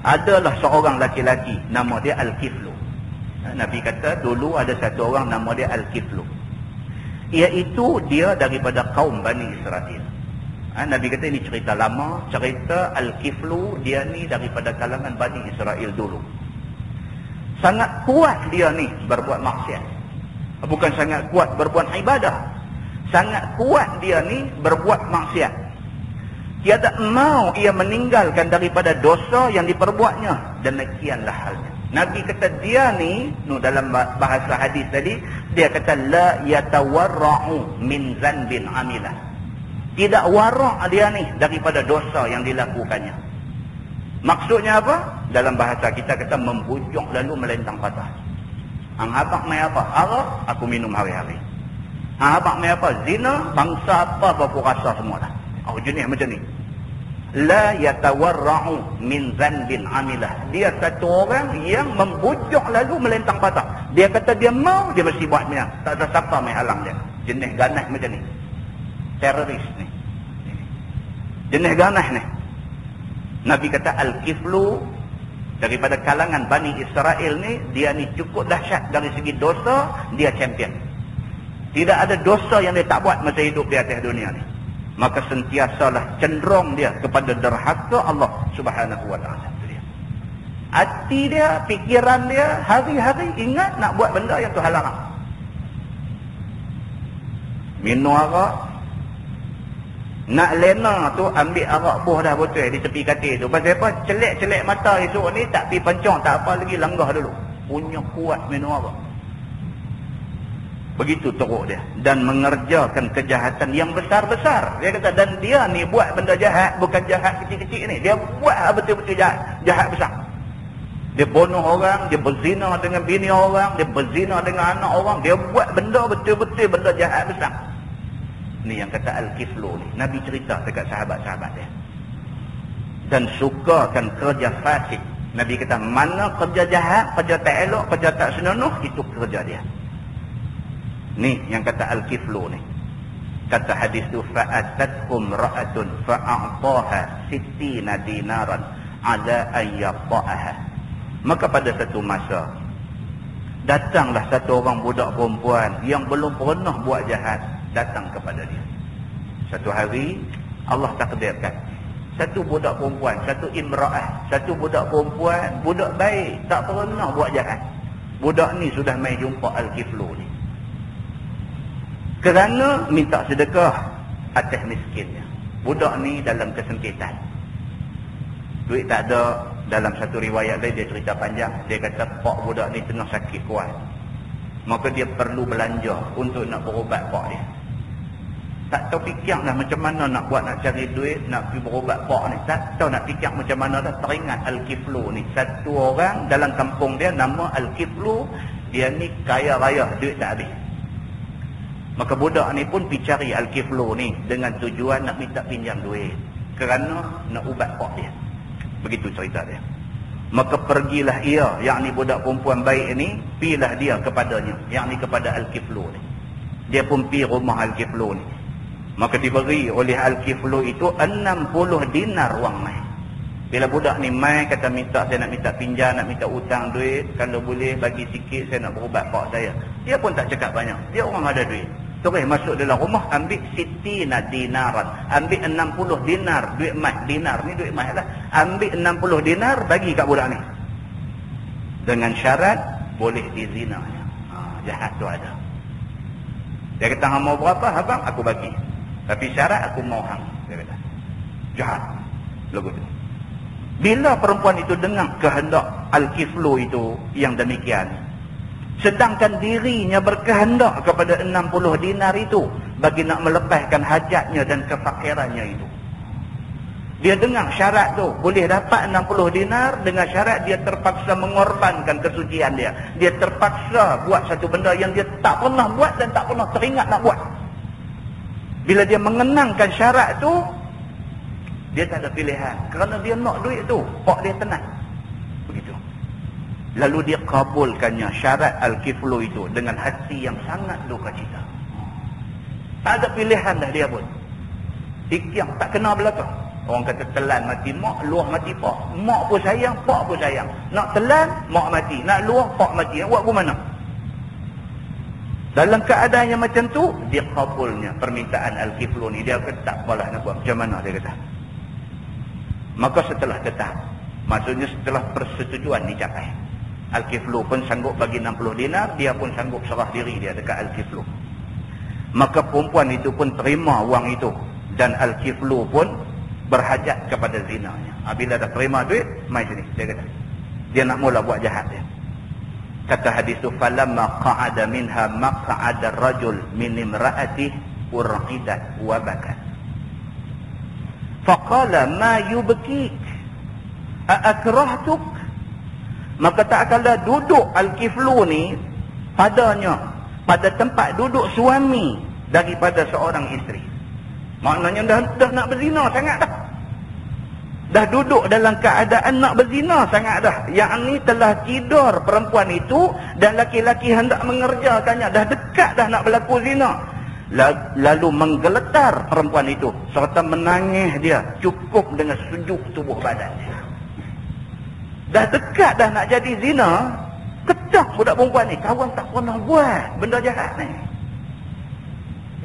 Adalah seorang laki-laki, nama dia Al-Kiflu. Nabi kata dulu ada satu orang nama dia Al-Kiflu, iaitu dia daripada kaum Bani Israel. Nabi kata ini cerita lama, cerita Al-Kiflu dia ni daripada kalangan Bani Israel dulu. Sangat kuat dia ni berbuat maksiat, bukan sangat kuat berbuat ibadah, sangat kuat dia ni berbuat maksiat. Tiada mau ia meninggalkan daripada dosa yang diperbuatnya, dan demikianlah halnya. Nabi kata dia ni, dalam bahasa hadis tadi, dia kata la yatawarra'u min zanbin amilah. Tidak warak dia ni daripada dosa yang dilakukannya. Maksudnya apa? Dalam bahasa kita kata membujuk lalu melentang patah. Hang abang mai apa? Arak, aku minum hari-hari. Hang abang mai apa? Zina, bangsa apa aku rasa semua dah. Oh, jenis macam ni. La yatawarra'u min zanbin amilah. Dia satu orang yang membujuk lalu melentang patah. Dia kata dia mau, dia mesti buat punya. Tak ada siapa mai halang dia. Jenis ganas macam ni. Teroris ni. Jenis ganas ni. Nabi kata Al-Kiflu daripada kalangan Bani Israel ni, dia ni cukup dahsyat dari segi dosa, dia champion. Tidak ada dosa yang dia tak buat masa hidup di atas dunia ni. Maka sentiasalah cenderung dia kepada derhaka Allah Subhanahu wa ta'ala. Hati dia, fikiran dia, hari-hari ingat nak buat benda yang Tuhan larang. Minum arak, nak lena tu ambil arak buah dah botol di tepi katil tu. Pasal apa? Celek-celek mata esok ni tak pergi pencong, tak apa lagi, langgah dulu. Punya kuat minum arak. Begitu teruk dia. Dan mengerjakan kejahatan yang besar-besar. Dia kata, dan dia ni buat benda jahat, bukan jahat kecil-kecil ni. Dia buat betul-betul jahat, jahat besar. Dia bunuh orang, dia berzina dengan bini orang, dia berzina dengan anak orang, dia buat benda betul-betul benda jahat besar. Ni yang kata Al-Kiflu ni. Nabi cerita dekat sahabat-sahabat dia. Dan sukakan kerja fasik. Nabi kata, mana kerja jahat, kerja tak elok, kerja tak senonoh, itu kerja dia. Ni yang kata Al-Kiflu ni. Kata hadis tu, fa'atathum ra'atun fa'a'taha 60 dinaran ala ayyata'aha. Maka pada satu masa datanglah satu orang budak perempuan yang belum pernah buat jahat, datang kepada dia. Satu hari Allah takdirkan satu budak perempuan, satu imra'ah, satu budak perempuan, budak baik, tak pernah buat jahat. Budak ni sudah mai jumpa Al-Kiflu ni, kerana minta sedekah atas miskinnya. Budak ni dalam kesempitan, duit tak ada. Dalam satu riwayat lain dia cerita panjang, dia kata pak budak ni tengah sakit kuat, maka dia perlu belanja untuk nak berubat pak dia. Tak tahu fikirlah macam mana nak buat, nak cari duit nak pergi berubat pak ni. Tak tahu nak fikir macam mana dah. Teringat Al-Kiflu ni, satu orang dalam kampung dia nama Al-Kiflu. Dia ni kaya raya, duit tak habis. Maka budak ni pun pergi cari Al-Kiflu ni dengan tujuan nak minta pinjam duit kerana nak ubat pak dia. Begitu cerita dia. Maka pergilah ia, yakni budak perempuan baik ini, pilah dia kepadanya, yakni kepada Al-Kiflu ni. Dia pun pergi rumah Al-Kiflu ni. Maka diberi oleh Al-Kiflu itu 60 dinar wang mai. Bila budak ni mai kata minta, saya nak minta pinjam, nak minta utang duit, kalau boleh bagi sikit saya nak berubat pak saya. Dia pun tak cakap banyak, dia orang ada duit. Terus masuk dalam rumah, ambil 60 dinaran, ambil 60 dinar, duit emas. Dinar ni duit emas lah. Ambil 60 dinar, bagi kat budak ni, dengan syarat boleh dizinanya. Jahat tu ada. Dia kata, hang mau berapa abang? Aku bagi, tapi syarat aku mau hang. Dia kata jahat lagu tu. Bila perempuan itu dengar kehendak Al-Kiflu itu yang demikian, sedangkan dirinya berkehendak kepada 60 dinar itu bagi nak melepaskan hajatnya dan kefakirannya itu, Dia dengar syarat tu, boleh dapat 60 dinar dengan syarat dia terpaksa mengorbankan kesucian dia. Dia terpaksa buat satu benda yang dia tak pernah buat dan tak pernah teringat nak buat. Bila dia mengenangkan syarat tu, dia tak ada pilihan. Kerana dia nak duit tu, pak dia tenang. Begitu. Lalu dia kabulkannya syarat Al-Kiflu itu dengan hati yang sangat duka cita. Tak ada pilihan dah dia pun. Ikyang tak kena belakang. Orang kata telan mati mak, luah mati pak. Mak pun sayang, pak pun sayang. Nak telan, mak mati. Nak luah, pak mati. Nak buat ke mana? Dalam keadaan yang macam tu, dia kabulnya permintaan Al-Kiflu ni. Dia kata, tak apalah nak buat. Macam mana dia kata? Maka setelah tetap, maksudnya setelah persetujuan dicapai, Al-Kiflu pun sanggup bagi 60 dinar, dia pun sanggup serah diri dia dekat Al-Kiflu. Maka perempuan itu pun terima wang itu. Dan Al-Kiflu pun berhajat kepada zinanya. Bila dah terima duit, mai sini, dia kata. Dia nak mula buat jahat dia. Kata hadis tu, falamma qa'ada minha maq'ada ar-rajul min imra'atihi urqidat wa bakat. Faqala ma yubkik? Aakrahtuk? Maka tak kala duduk Al-Kiflu ni padanya, pada tempat duduk suami daripada seorang isteri. Maknanya dah nak berzina sangat dah. Dah duduk dalam keadaan nak berzina sangat dah. Yang ni telah tidur perempuan itu dan laki-laki hendak mengerjakannya. Dah dekat dah nak berlaku zina. Lalu menggeletar perempuan itu serta menangis dia cukup dengan sejuk tubuh badan dia. Dah dekat dah nak jadi zina, ketak budak perempuan ni. Kawan tak pernah buat benda jahat ni.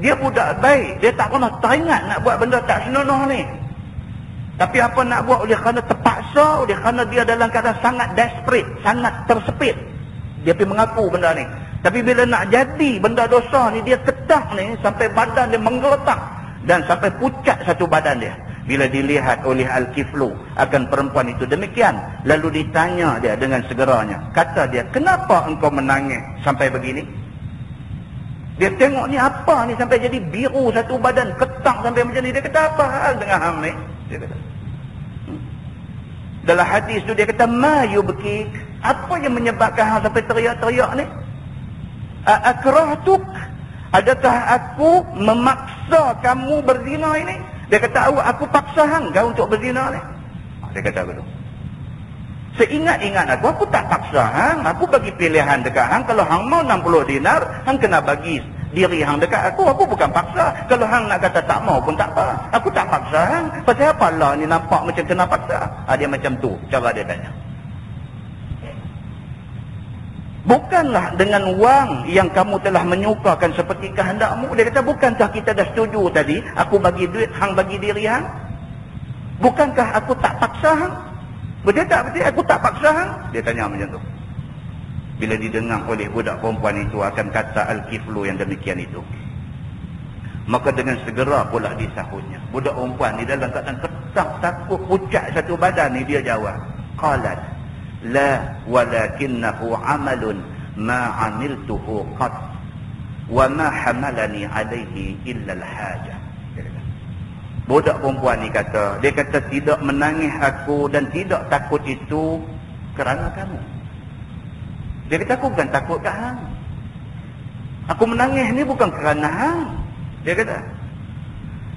Dia budak baik, dia tak pernah teringat nak buat benda tak senonoh ni. Tapi apa nak buat, oleh kerana terpaksa, oleh kerana dia dalam keadaan sangat desperate, sangat tersepit, dia pergi mengaku benda ni. Tapi bila nak jadi benda dosa ni, dia ketak ni sampai badan dia menggeletak dan sampai pucat satu badan dia. Bila dilihat oleh Al-Kiflu akan perempuan itu demikian, lalu ditanya dia dengan segeranya. Kata dia, kenapa engkau menangis sampai begini? Dia tengok ni apa ni sampai jadi biru satu badan, ketak sampai macam ni. Dia kata, apa hal dengan hang ni? Dia kata. Dalam hadis tu dia kata, ma yubkik? Apa yang menyebabkan hang sampai teriak-teriak ni? Akrahtuk? Adakah aku memaksa kamu berzina ini? Dia kata, aku paksa hang kau untuk berzina ni. Dia kata begitu. Seingat-ingat aku tak paksa hang. Aku bagi pilihan dekat hang. Kalau hang mau 60 dinar, hang kena bagi diri hang dekat aku. Aku bukan paksa. Kalau hang nak kata tak mau pun tak apa. Aku tak paksa hang. Pasal apa lah ni nampak macam kena paksa? Dia macam tu cara dia tanya. Bukanlah dengan wang yang kamu telah menyukakan seperti kehendakmu. Dia kata, bukankah kita dah setuju tadi? Aku bagi duit, hang bagi diri hang? Bukankah aku tak paksa hang? Betul tak? Betul aku tak paksa hang? Dia tanya macam tu. Bila didengar oleh budak perempuan itu akan kata Al-Kiflu yang demikian itu, maka dengan segera pula disahutnya. Budak perempuan ni dalam keadaan ketak, takut, pucat satu badan ni, dia jawab, qalat la walakinnahu amalun ma amiltuhu qat wa ma hamalani alaihi illa al-hajah. Budak perempuan ni kata, dia kata tidak menangis aku dan tidak takut itu kerana kamu. Dia kata, aku bukan takut kat hang. Aku menangis ni bukan kerana hang. Dia kata.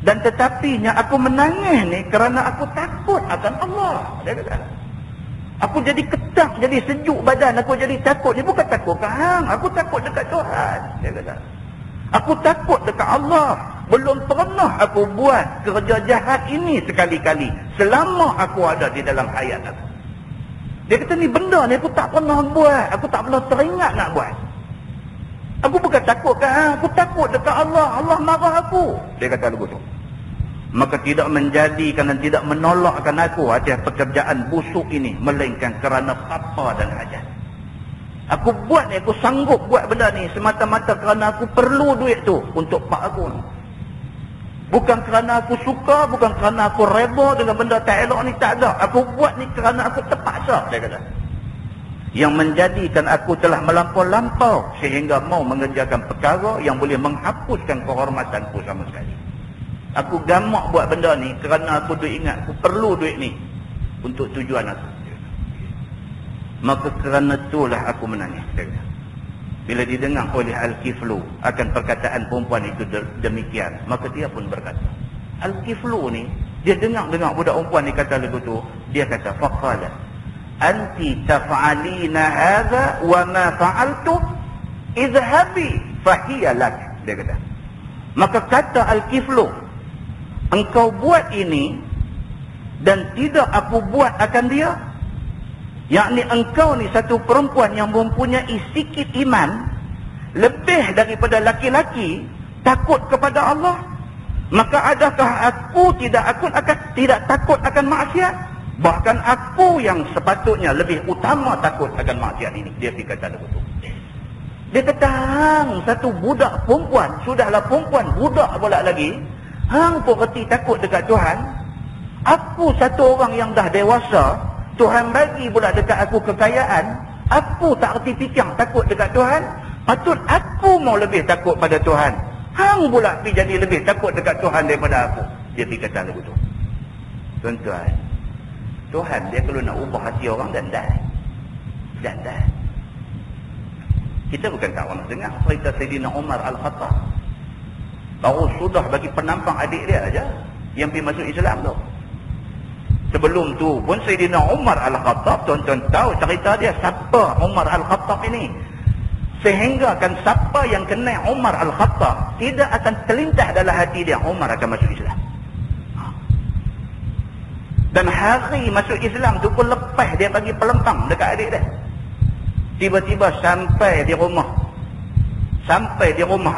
Dan tetapinya aku menangis ni kerana aku takut akan Allah. Dia kata. Aku jadi ketak, jadi sejuk badan, aku jadi takut. Ni bukan takut kat hang. Aku takut dekat Tuhan. Dia kata. Aku takut dekat Allah. Belum pernah aku buat kerja jahat ini sekali-kali selama aku ada di dalam hayat aku. Dia kata, ni benda ni aku tak pernah buat. Aku tak pernah teringat nak buat. Aku bukan takut kan, aku takut dekat Allah. Allah marah aku. Dia kata begitu. Maka tidak menjadikan dan tidak menolakkan aku atas pekerjaan busuk ini, melainkan kerana papa dan hajat. Aku buat ni, aku sanggup buat benda ni semata-mata kerana aku perlu duit tu untuk pak aku ni. Bukan kerana aku suka, bukan kerana aku reda dengan benda tak elok ni, tak ada. Aku buat ni kerana aku terpaksa, dia kata. Yang menjadikan aku telah melampau-lampau sehingga mau mengerjakan perkara yang boleh menghapuskan kehormatanku sama sekali. Aku gamak buat benda ni kerana aku duk ingat aku perlu duit ni untuk tujuan aku. Maka kerana itulah aku menangis. Bila didengar oleh Al-Kiflu akan perkataan perempuan itu demikian, maka dia pun berkata, Al-Kiflu ni, dia dengar budak perempuan ni kata lagu tu, dia kata, faqala anti taf'alina hadha wa ma fa'altu idhabi fahiya lak. Dia kata. Maka kata Al-Kiflu, engkau buat ini dan tidak aku buat akan dia. Yakni engkau ni satu perempuan yang mempunyai sikit iman, lebih daripada laki-laki takut kepada Allah. Maka adakah aku tidak takut akan maksiat? Bahkan aku yang sepatutnya lebih utama takut akan maksiat ini. Dia kata begitu. Dia kata, hang satu budak perempuan, sudahlah perempuan budak pula lagi, hang pun reti takut dekat Tuhan. Aku satu orang yang dah dewasa, Tuhan bagi pula dekat aku kekayaan, aku tak reti fikir takut dekat Tuhan. Patut aku mau lebih takut pada Tuhan. Hang pula pergi jadi lebih takut dekat Tuhan daripada aku. Dia pergi kata begitu. Tuan-tuan, Tuhan dia kalau nak ubah hati orang dan dah. Kita bukan tak pernah dengar cerita Sayyidina Umar Al-Khattab. Baru sudah bagi penampang adik dia aja yang pergi masuk Islam tu. Sebelum tu pun Sayyidina Umar Al-Khattab, tuan-tuan tahu cerita dia siapa Umar Al-Khattab ini. Sehingga kan siapa yang kenal Umar Al-Khattab tidak akan terlintas dalam hati dia Umar akan masuk Islam. Dan hari masuk Islam tu pun lepas dia bagi pelempang dekat adik dia. Tiba-tiba sampai di rumah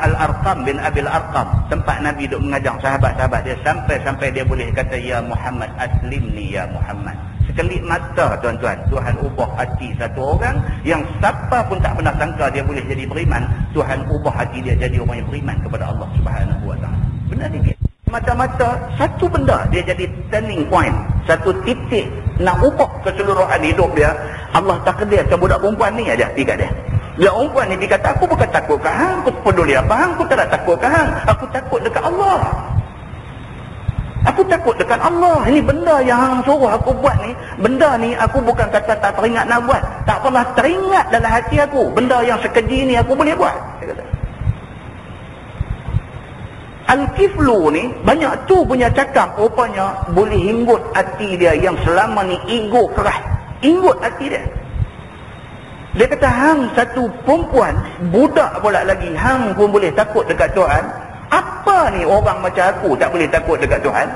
Al-Arqam bin Abil Arqam, tempat Nabi duk mengajar sahabat-sahabat dia, sampai dia boleh kata, ya Muhammad aslimni ya Muhammad. Sekelip mata tuan-tuan, Tuhan ubah hati satu orang yang siapa pun tak pernah sangka dia boleh jadi beriman. Tuhan ubah hati dia jadi orang yang beriman kepada Allah Subhanahu wa taala. Benar ni. Mata-mata satu benda dia jadi turning point, satu titik nak ubah keseluruhan hidup dia. Allah takdirkan budak perempuan ni aja dekat dia. Budak perempuan ni dia kata, aku bukan takut ke hang, aku peduli apa hang, aku tak takut ke hang, aku takut dekat Allah. Aku takut dekat Allah. Ini benda yang hang suruh aku buat ni, benda ni aku bukan kata tak teringat nak buat, tak pernah teringat dalam hati aku. Benda yang sekeji ni aku boleh buat. Dia kata. Al-Kiflu ni banyak tu punya cakap, rupanya boleh hinggut hati dia yang selama ni ego keras. Hinggut hati dia. Dia kata, hang satu perempuan budak pula lagi, hang pun boleh takut dekat Tuhan. Apa ni orang macam aku tak boleh takut dekat Tuhan?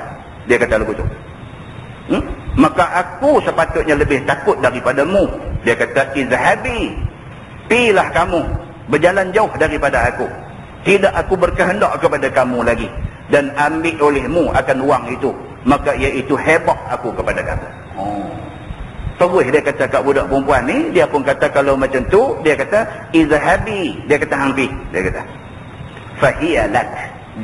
Dia kata lagu tu. Maka aku sepatutnya lebih takut daripadamu. Dia kata, izhabi, pilah kamu, berjalan jauh daripada aku. Tidak aku berkehendak kepada kamu lagi, dan ambil olehmu akan wang itu, maka iaitu hebah aku kepada kamu. Terus dia kata kat budak perempuan ni, dia pun kata kalau macam tu, dia kata izhabi, dia kata hangpi, dia kata fahiya lak,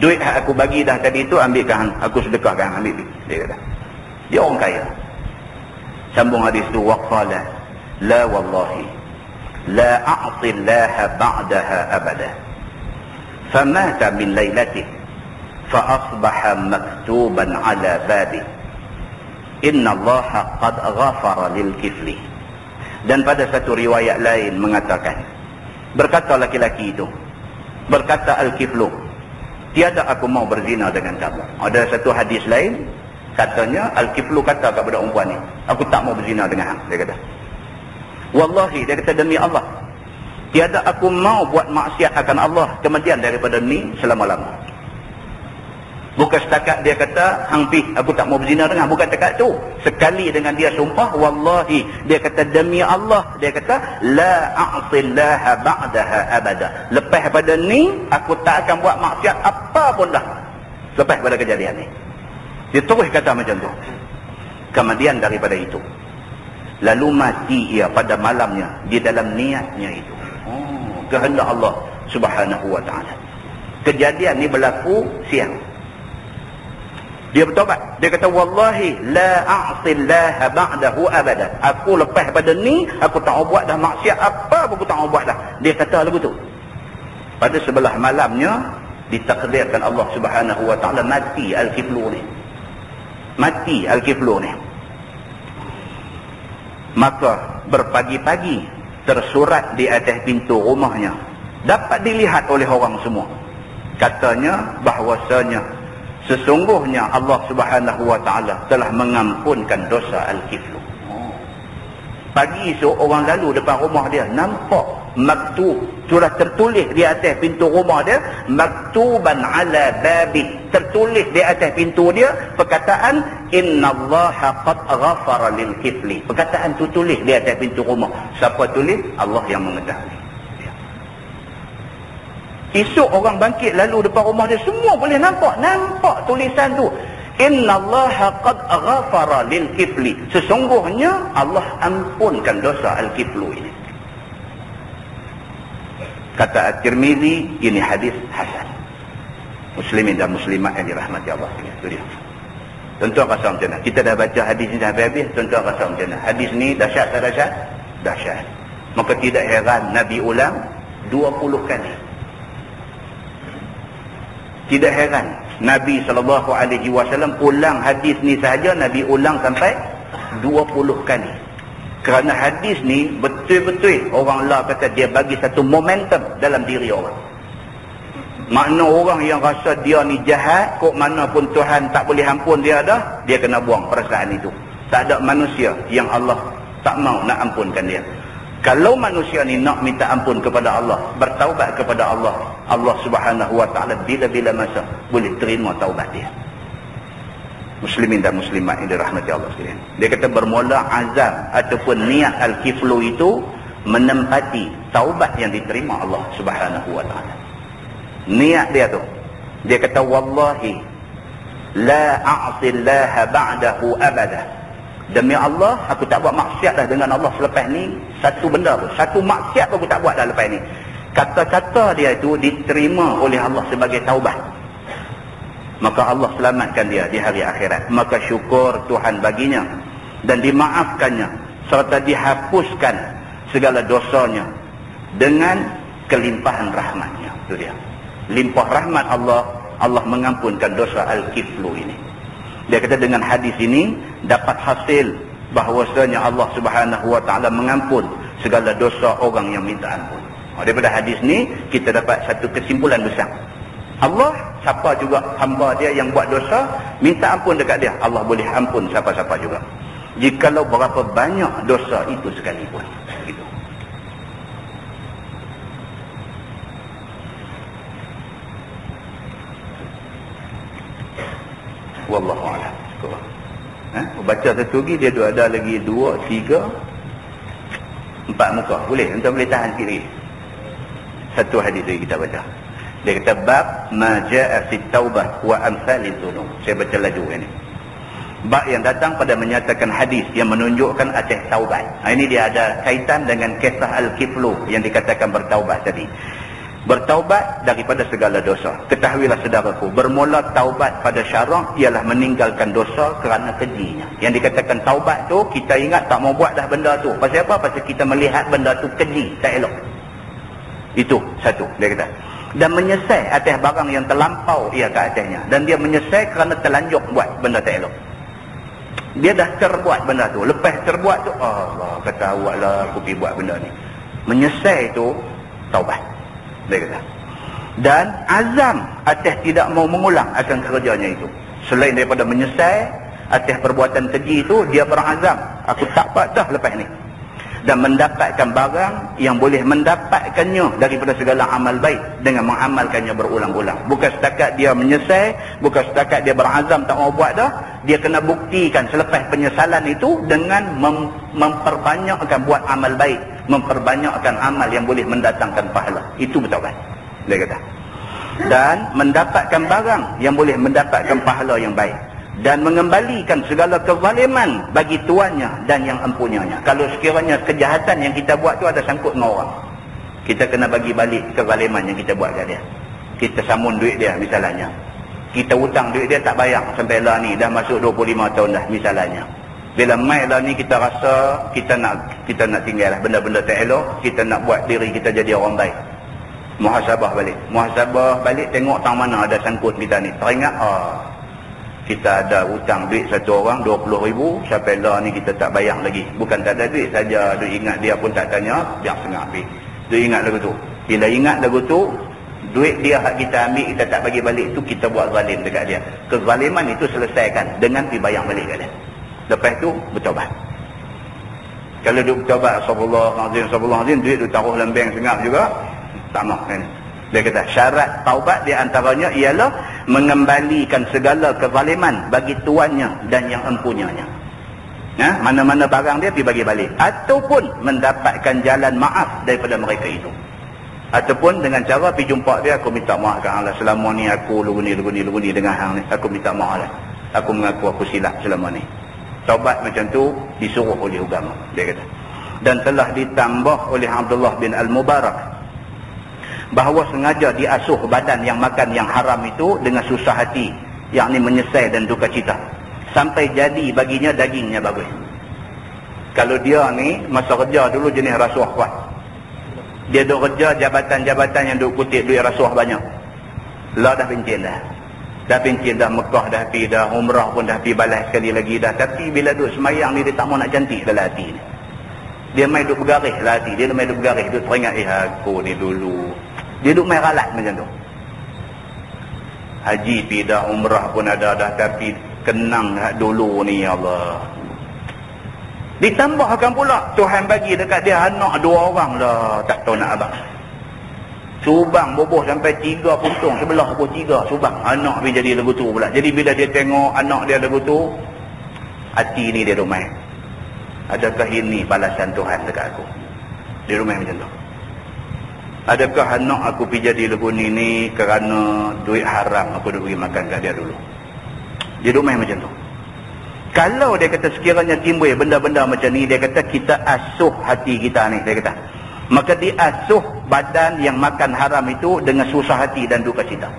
duit hak aku bagi dah tadi tu ambilkan hang, aku sedekahkan, ambil dia kata. Dia orang kaya. Sambung hadis tu, waqala la wallahi la a'ti Allah ba'daha abada. Famata min lailatih fa asbaha maktuban ala babi inna Allah qad ghafara lil kifli. Dan pada satu riwayat lain mengatakan, berkata laki-laki itu, berkata Al-Kiflu, tiada aku mau berzina dengan kamu. Ada satu hadis lain katanya Al-Kiflu kata kepada perempuan ni, aku tak mau berzina dengan hang. Dia kata, wallahi, dia kata demi Allah, tiada aku mau buat maksiat akan Allah kemudian daripada ni selama-lama. Bukan setakat dia kata hang pi, aku tak mau berzina dengan, bukan setakat tu. Sekali dengan dia sumpah, wallahi, dia kata demi Allah, dia kata la a'tillaha ba'daha abada. Lepas pada ni aku tak akan buat maksiat apa pun dah. Lepas pada kejadian ni. Dia terus kata macam tu. Kemudian daripada itu, lalu mati ia pada malamnya di dalam niatnya itu. Kehendak Allah Subhanahu wa taala. Kejadian ni berlaku siang. Dia bertobat. Dia kata, wallahi la a'tillaha ba'dahu abada. Aku lepas pada ni, aku tak mau buat dah maksiat apa pun aku tak mau buat dah. Dia kata lagu tu. Pada sebelah malamnya, Ditakdirkan Allah Subhanahu wa ta'ala mati Al-Kiflu ni. Mati Al-Kiflu ni. Maka berpagi-pagi tersurat di atas pintu rumahnya, dapat dilihat oleh orang semua. Katanya bahwasanya sesungguhnya Allah Subhanahu wa ta'ala telah mengampunkan dosa Al-Kiflu. Pagi esok orang lalu depan rumah dia, nampak maktub, sudah tertulis di atas pintu rumah dia, maktuban ala babi, tertulis di atas pintu dia perkataan innallaha qad ghafara lil kifli. Perkataan tu tulis di atas pintu rumah. Siapa tulis? Allah yang mengetahui. Esok orang bangkit lalu depan rumah dia, semua boleh nampak tulisan tu, innallaha qad ghafara lil kifli. Sesungguhnya Allah ampunkan dosa Al-Kiflu ini. Kata At-Tirmizi, ini hadis hasan. Muslimin dan muslimat yang dirahmati Allah. Itu dia. Tuan-tuan rasa macam mana? Kita dah baca hadis ni dah habis. Tuan-tuan rasa macam mana? Hadis ni dahsyat tak dahsyat? Dahsyat. Maka tidak heran Nabi ulang 20 kali. Tidak heran Nabi SAW ulang hadis ni sahaja, Nabi ulang sampai 20 kali. Kerana hadis ni betul-betul orang Allah kata dia bagi satu momentum dalam diri orang. Makna orang yang rasa dia ni jahat, kok mana pun Tuhan tak boleh ampun dia dah, dia kena buang perasaan itu. Tak ada manusia yang Allah tak mau nak ampunkan dia. Kalau manusia ni nak minta ampun kepada Allah, bertaubat kepada Allah, Allah Subhanahu wa ta'ala bila-bila masa boleh terima taubat dia. Muslimin dan muslimat yang dirahmati Allah sekalian. Dia kata bermula azam ataupun niat Al-Kiflu itu menempati taubat yang diterima Allah Subhanahu wa ta'ala. Niat dia tu, dia kata wallahi la a'sillaha ba'dahu abada. Demi Allah, aku tak buat maksiat dah dengan Allah selepas ni. Satu benda pun, satu maksiat pun aku tak buat dah lepas ni. Kata-kata dia itu diterima oleh Allah sebagai taubat. Maka Allah selamatkan dia di hari akhirat. Maka syukur Tuhan baginya dan dimaafkannya serta dihapuskan segala dosanya dengan kelimpahan rahmatnya. Itu dia. Limpah rahmat Allah, Allah mengampunkan dosa Al-Kiflu ini. Dia kata dengan hadis ini dapat hasil bahwasanya Allah Subhanahu wa ta'ala mengampun segala dosa orang yang minta ampun. Daripada hadis ni kita dapat satu kesimpulan besar. Allah, siapa juga hamba dia yang buat dosa, minta ampun dekat dia, Allah boleh ampun siapa-siapa juga. Jikalau berapa banyak dosa itu sekalipun. Gitu. Wallahu a'lam. Baca satu lagi, dia ada lagi 2, 3, 4 muka. Boleh? Entah boleh tahan sikit lagi. Satu hadis lagi kita baca. Dia kata bab ma jaa fit taubah wa amsalid dzunub. Saya baca laju ini. Bab yang datang pada menyatakan hadis yang menunjukkan atas taubat. Ini dia ada kaitan dengan kisah Al-Kiflu yang dikatakan bertaubat tadi. Bertaubat daripada segala dosa. Ketahuilah saudaraku, bermula taubat pada syarak ialah meninggalkan dosa kerana kejinya. Yang dikatakan taubat tu, kita ingat tak mau buat dah benda tu. Pasal apa? Pasal kita melihat benda tu keji, tak elok. Itu satu, dia kata. Dan menyesal atas barang yang terlampau ia ke atasnya. Dan dia menyesal kerana terlanjur buat benda tak elok. Dia dah terbuat benda tu. Lepas terbuat tu, Allah kata awaklah aku pergi buat benda ni. Menyesal tu taubat, dia kata. Dan azam atas tidak mau mengulang akan kerjanya itu. Selain daripada menyesal atas perbuatan keji itu, dia berazam, aku tak buat dah lepas ni. Dan mendapatkan barang yang boleh mendapatkannya daripada segala amal baik dengan mengamalkannya berulang-ulang. Bukan setakat dia menyesal, bukan setakat dia berazam tak mau buat dah, dia kena buktikan selepas penyesalan itu dengan memperbanyakkan buat amal baik, memperbanyakkan amal yang boleh mendatangkan pahala. Itu bertaubat, dia kata. Dan mendapatkan barang yang boleh mendapatkan pahala yang baik, dan mengembalikan segala kezaliman bagi tuannya dan yang empunyanya. Kalau sekiranya kejahatan yang kita buat tu ada sangkut dengan orang, kita kena bagi balik kezaliman yang kita buat kat dia. Kita samun duit dia misalnya, kita hutang duit dia tak bayar sampai lah ni dah masuk 25 tahun dah misalnya. Bila mai lah ni kita rasa kita nak tinggal lah benda-benda tak elok, kita nak buat diri kita jadi orang baik. Muhasabah balik tengok tang mana ada sangkut kita ni. Teringat kita ada hutang duit satu orang 20,000, sampai lah ni kita tak bayar lagi. Bukan tak ada duit saja, dia ingat dia pun tak tanya, biar sengah ambil. Dia ingat lagu tu. Bila ingat lagu tu, duit dia hak kita ambil, kita tak bagi balik tu, kita buat zalim dekat dia. Kezaliman itu selesaikan dengan pergi bayar balik kat dia. Lepas tu bertaubat. Kalau dia bertaubat, astagfirullahalazim, duit tu taruh dalam bank sengap juga, tak mahu kan. Dia kata syarat taubat di antaranya ialah mengembalikan segala kezaliman bagi tuannya dan yang empunyanya. Mana-mana barang dia pergi bagi balik, ataupun mendapatkan jalan maaf daripada mereka itu, ataupun dengan cara pergi jumpa dia, aku minta maaf kan Allah, selama ni aku lugu ni dengan hang ni, aku minta maaf lah, aku mengaku aku silap selama ni. Taubat macam tu disuruh oleh agama, dia kata. Dan telah ditambah oleh Abdullah bin Al-Mubarak bahawa sengaja diasuh badan yang makan yang haram itu dengan susah hati, yakni menyesal dan duka cita, sampai jadi baginya dagingnya bagus. Kalau dia ni masa kerja dulu jenis rasuah kuat, dia duk kerja jabatan-jabatan yang duk kutip duit rasuah banyak, lah dah pencin dah Mekah dah pergi dah, umrah pun dah pergi balas sekali lagi dah. Tapi bila duk semayang ni, dia tak mau nak cantik dalam hati ni. Dia main duk bergaris lah hati dia, main duk bergaris, duk teringat aku ni dulu. Dia duk main ralat macam tu. Haji pergi dah, umrah pun ada dah, tapi kenang dulu ni, ya Allah. Ditambahkan pula Tuhan bagi dekat dia anak 2 orang lah, tak tahu nak abang. Subang boboh sampai 3 puntung, sebelah pun 3 subang. Anak pergi jadi lagu tu pula. Jadi bila dia tengok anak dia lagu tu, hati ni dia rumai. Adakah ini balasan Tuhan dekat aku? Dia rumai macam tu. Adakah anak aku pergi jadi lagu ni kerana duit haram aku dah pergi makan kat dia dulu? Dia rumai macam tu. Kalau dia kata sekiranya timbul benda-benda macam ni, dia kata kita asuh hati kita ni, dia kata. Maka diasuh badan yang makan haram itu dengan susah hati dan duka cita.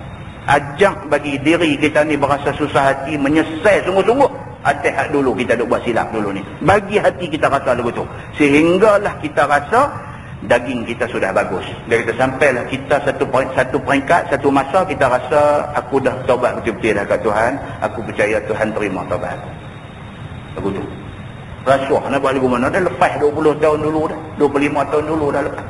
Ajak bagi diri kita ni berasa susah hati, menyesal sungguh-sungguh atas hak dulu kita duk buat silap dulu ni. Bagi hati kita rasa lagu tu, sehinggalah kita rasa daging kita sudah bagus. Dia kata sampailah kita satu peringkat, satu masa kita rasa aku dah taubat betul-betul dah kat Tuhan, aku percaya Tuhan terima taubat aku. Lagu tu rasuah nak buat lagu mana, dah lepas 20 tahun dulu dah, 25 tahun dulu dah lepas.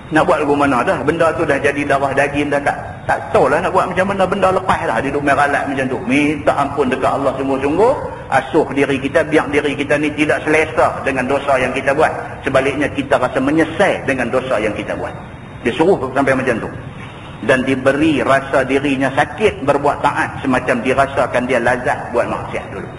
Nak buat lagu mana dah, benda tu dah jadi darah daging dah, tak tahulah nak buat macam mana, benda lepas dah. Dia duk meralat macam tu. Minta ampun dekat Allah sungguh-sungguh, asuh diri kita, biar diri kita ni tidak selesa dengan dosa yang kita buat, sebaliknya kita rasa menyesal dengan dosa yang kita buat. Dia suruh sampai macam tu. Dan diberi rasa dirinya sakit berbuat taat, semacam dirasakan dia lazat buat maksiat dulu.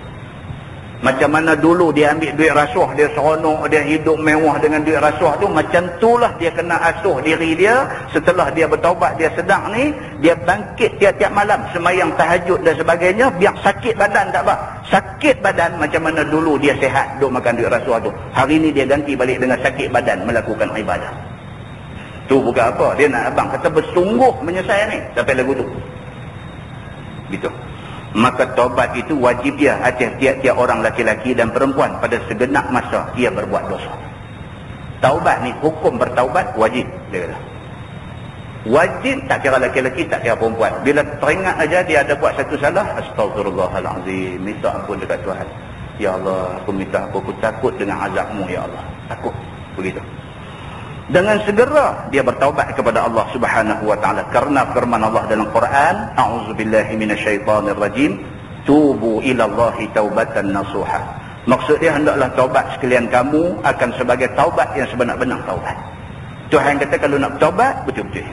Macam mana dulu dia ambil duit rasuah, dia seronok, dia hidup mewah dengan duit rasuah tu, macam itulah dia kena asuh diri dia. Setelah dia bertaubat, dia sedang ni, dia bangkit tiap-tiap malam, semayang tahajud dan sebagainya, biar sakit badan tak apa. Sakit badan macam mana dulu dia sihat duk makan duit rasuah tu, hari ni dia ganti balik dengan sakit badan melakukan ibadah. Tu bukan apa, dia nak abang kata bersungguh menyesal ni sampai lagu tu. Gitu. Maka taubat itu wajib dia atas tiap-tiap orang laki-laki dan perempuan pada segenap masa ia berbuat dosa. Taubat ni, hukum bertaubat wajib, dia kata. Wajib, tak kira laki-laki, tak kira perempuan. Bila teringat aja dia ada buat satu salah, astagfirullahalazim, minta ampun dekat Tuhan. Ya Allah, aku minta ampun, aku takut dengan azabmu ya Allah. Takut, begitu. Dengan segera dia bertaubat kepada Allah Subhanahu wa taala, karena firman Allah dalam Quran, a'udzubillahi minasyaitonirrajim, tubu ilallahi taubatan nasuha. Maksud dia hendaklah taubat sekalian kamu akan sebagai taubat yang sebenar-benar taubat. Tuhan kata kalau nak taubat betul-betul.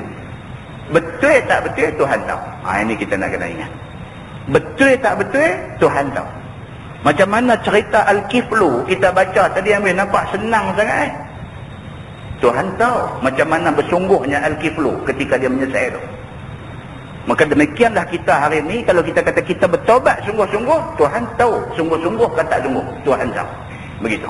Betul tak betul Tuhan tahu. Ini kita nak kena ingat. Betul tak betul Tuhan tahu. Macam mana cerita Al-Kiflu kita baca tadi, ambil nampak senang sangat. Tuhan tahu macam mana bersungguhnya Al-Kiflu ketika dia menyesal itu. Maka demikianlah kita hari ini, kalau kita kata kita bertobat sungguh-sungguh, Tuhan tahu sungguh-sungguh kata sungguh, Tuhan tahu. Begitu.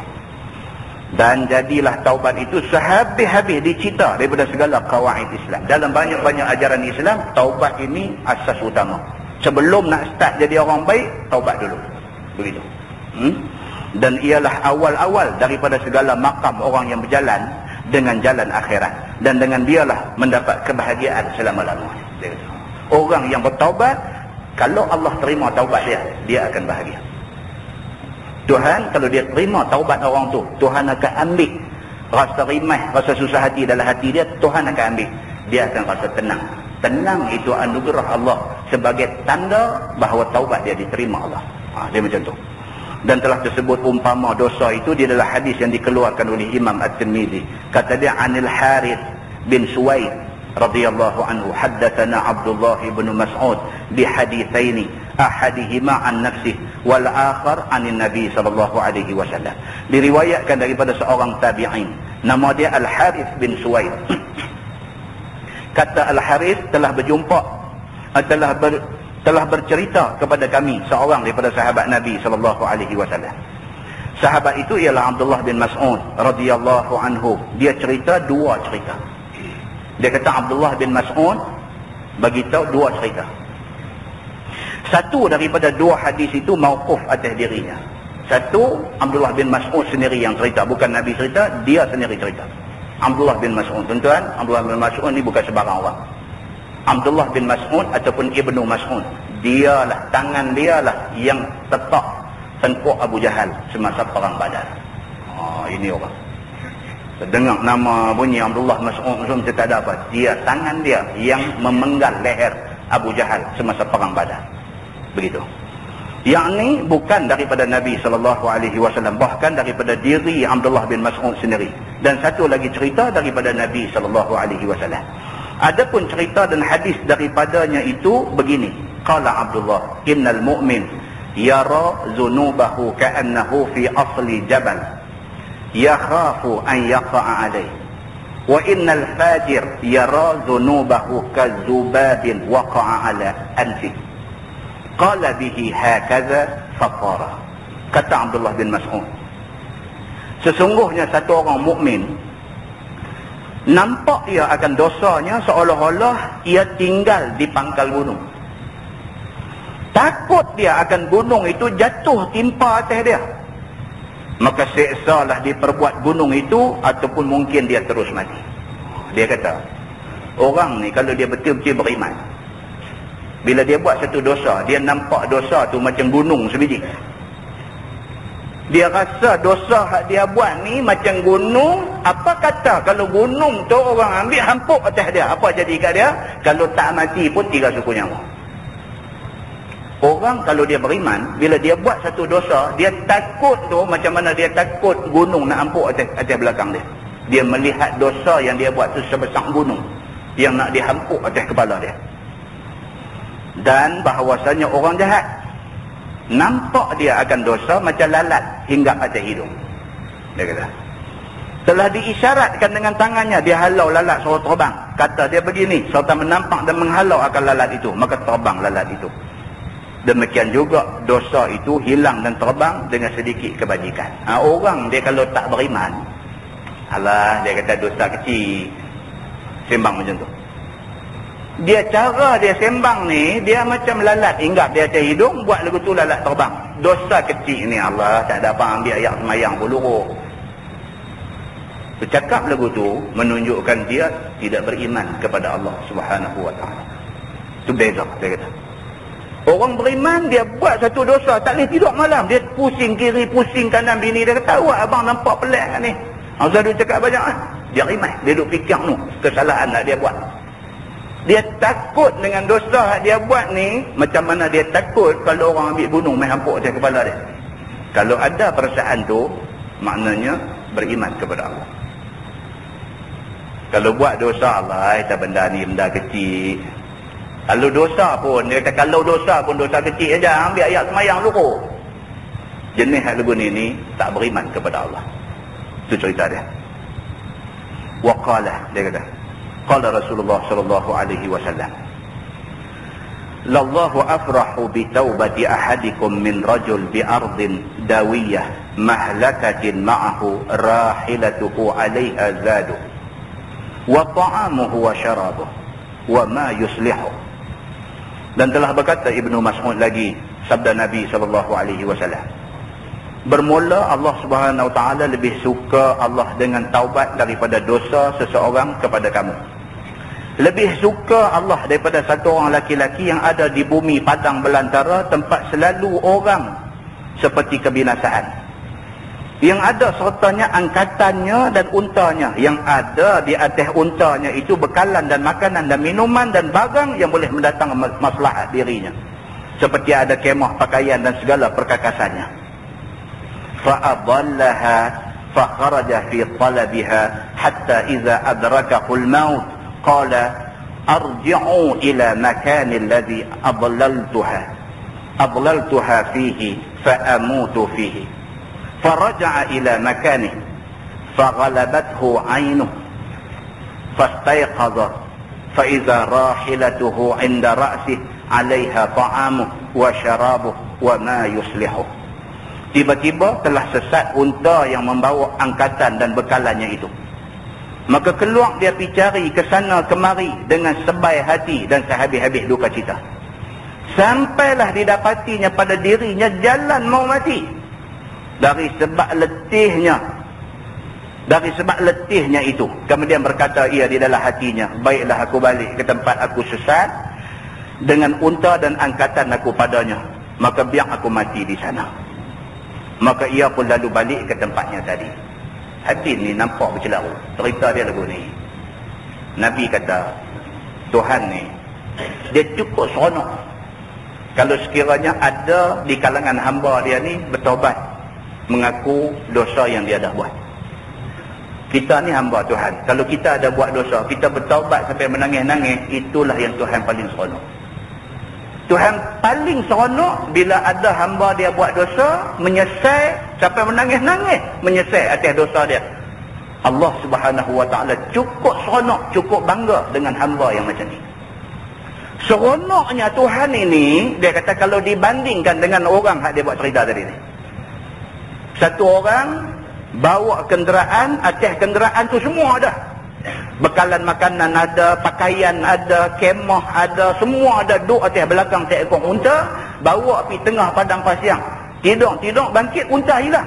Dan jadilah taubat itu sehabis-habis dicita daripada segala kawaid Islam. Dalam banyak-banyak ajaran Islam, taubat ini asas utama. Sebelum nak start jadi orang baik, taubat dulu. Begitu. Dan ialah awal-awal daripada segala makam orang yang berjalan dengan jalan akhirat. dan dengan dialah mendapat kebahagiaan selama-lamanya. Orang yang bertaubat, kalau Allah terima taubat dia, dia akan bahagia. Tuhan kalau dia terima taubat orang tu, Tuhan akan ambil rasa rimah, rasa susah hati dalam hati dia, Tuhan akan ambil. Dia akan rasa tenang. Tenang itu anugerah Allah sebagai tanda bahawa taubat dia diterima Allah. Dia macam tu. Dan telah tersebut umpama dosa itu di dalam hadis yang dikeluarkan oleh Imam At-Tirmizi. Kata dia, Anil Harith bin Suwaid radhiyallahu anhu, haddatsana Abdullah bin Mas'ud bi haditsaini, ahadihima an nafsihi wal akhar anin Nabi sallallahu alaihi wasallam. Diriwayatkan daripada seorang tabi'in, nama dia Al Harith bin Suwaid. Kata Al Harith telah berjumpa, telah bercerita kepada kami seorang daripada sahabat Nabi sallallahu alaihi wasallam. Sahabat itu ialah Abdullah bin Mas'ud radhiyallahu anhu. Dia cerita dua cerita. Dia kata Abdullah bin Mas'ud bagi tahu dua cerita. Satu daripada dua hadis itu mauquf atas dirinya. Satu Abdullah bin Mas'ud sendiri yang cerita, bukan Nabi cerita, dia sendiri cerita. Abdullah bin Mas'ud, tuan-tuan, Abdullah bin Mas'ud ni bukan sebarang orang. Abdullah bin Mas'ud ataupun Ibnu Mas'ud, dialah, tangan dialah yang tetak tengkuk Abu Jahal semasa perang Badar. Ini orang. Dengar nama bunyi Abdullah Mas'ud macam tak ada apa. Dia, tangan dia yang memenggal leher Abu Jahal semasa perang Badar. Begitu. Yang ni bukan daripada Nabi SAW, bahkan daripada diri Abdullah bin Mas'ud sendiri. Dan satu lagi cerita daripada Nabi SAW. Adapun cerita dan hadis daripadanya itu begini. Qala Abdullah, innal mu'min yara zunubahu ka'annahu fi asli jabal yakhafu an yaqa'a alayh, wa innal fajir yara zunubahu kazubabin waqa'a ala anfi. Qala bihi hakaza fatara. Kata Abdullah bin Mas'ud, sesungguhnya satu orang mukmin nampak ia akan dosanya seolah-olah ia tinggal di pangkal gunung. Takut dia akan gunung itu jatuh timpa atas dia. Maka seksalah diperbuat gunung itu, ataupun mungkin dia terus mati. Dia kata, orang ni kalau dia betul-betul beriman, bila dia buat satu dosa, dia nampak dosa tu macam gunung sebiji. Dia rasa dosa yang dia buat ni macam gunung. Apa kata kalau gunung tu orang ambil hampuk atas dia, apa jadi kat dia? Kalau tak mati pun 3 suku nyawa. Orang kalau dia beriman, bila dia buat satu dosa, dia takut tu macam mana dia takut gunung nak hampuk atas belakang dia. Dia melihat dosa yang dia buat tu sebesar gunung yang nak dihampuk atas kepala dia. Dan bahawasanya orang jahat nampak dia akan dosa macam lalat hinggap atas hidung. Dia kata, telah diisyaratkan dengan tangannya, dia halau lalat suruh terbang. Kata dia begini, serta menampak dan menghalau akan lalat itu, maka terbang lalat itu. Demikian juga dosa itu hilang dan terbang dengan sedikit kebajikan. Orang dia kalau tak beriman, alah, dia kata dosa kecil, sembang macam tu. Dia cara dia sembang ni, dia macam lalat hinggap dia atas hidung, buat lagu tu lalat terbang. Dosa kecil ni Allah tak ada apa ambil ayat semayang pun luruk. Bercakap lagu tu menunjukkan dia tidak beriman kepada Allah Subhanahu wa taala. Itu beza, dia kata. Orang beriman, dia buat satu dosa, tak boleh tidur malam. Dia pusing kiri, pusing kanan. Bini dia kata, awak abang nampak pelik ni. Azadu cakap banyak lah. Dia rimai, dia duduk fikir tu, kesalahan nak dia buat. Dia takut dengan dosa yang dia buat ni, macam mana dia takut kalau orang ambil gunung main hampuk atas kepala dia. Kalau ada perasaan tu, maknanya beriman kepada Allah. Kalau buat dosa, Allah, kita benda ni benda kecil. Kalau dosa pun, dia kata kalau dosa pun dosa kecil aja, ambil ayat semayang luruh. Jenis lagu ni tak beriman kepada Allah. Itu cerita dia. Waqala, dia kata, qala Rasulullah sallallahu alaihi wasallam, lallahu afrahu bi taubati ahadikum min rajul bi ardin dawiyah mahlakatin ma'ahu rahilatuhu 'alaiha zadu wa ta'amuhu wa syarabuhu wa ma yuslihu. Dan telah berkata Ibnu Mas'ud lagi, sabda Nabi SAW, Bermula Allah Subhanahu Wa Taala lebih suka Allah dengan taubat daripada dosa seseorang kepada kamu. Lebih suka Allah daripada satu orang laki-laki yang ada di bumi padang belantara, tempat selalu orang seperti kebinasaan. Yang ada sertanya angkatannya dan untanya. Yang ada di atas untanya itu bekalan dan makanan dan minuman dan barang yang boleh mendatangkan maslahat dirinya. Seperti ada kemah, pakaian dan segala perkakasannya. Fa'adallaha fakharaja fi talabiha hatta iza adrakahul maut qala arji'u ila makani alladhi adlaltuha fihi fa'amutu fihi. فرجع إلى مكانه فغلبته عينه فاستيقظ فإذا راحلته عند رأسه عليها طعامه وشرابه وما يصلحه. Tiba-tiba telah sesat unta yang membawa angkatan dan bekalannya itu. Maka keluar dia pergi cari ke sana kemari dengan sebai hati dan sehabis-habis duka cita. Sampailah didapatinya pada dirinya jalan mau mati. Dari sebab letihnya itu. Kemudian berkata ia di dalam hatinya, baiklah aku balik ke tempat aku sesat dengan unta dan angkatan aku padanya, maka biar aku mati di sana. Maka ia pun lalu balik ke tempatnya tadi. Hati ni nampak bercelaru. Cerita dia lagu ni. Nabi kata, Tuhan ni dia cukup seronok kalau sekiranya ada di kalangan hamba dia ni bertaubat, mengaku dosa yang dia dah buat. Kita ni hamba Tuhan. Kalau kita ada buat dosa, kita bertaubat sampai menangis-nangis, itulah yang Tuhan paling seronok. Tuhan paling seronok bila ada hamba dia buat dosa, menyesal sampai menangis-nangis, menyesal atas dosa dia. Allah Subhanahu Wa Taala cukup seronok, cukup bangga dengan hamba yang macam ni. Seronoknya Tuhan ini, dia kata kalau dibandingkan dengan orang yang dia buat cerita tadi ni. Satu orang bawa kenderaan, atas kenderaan tu semua ada. Bekalan makanan ada, pakaian ada, kemah ada, semua ada. Duduk atas belakang seekor unta, bawa pergi tengah padang pasir. Tidur, bangkit, unta hilang.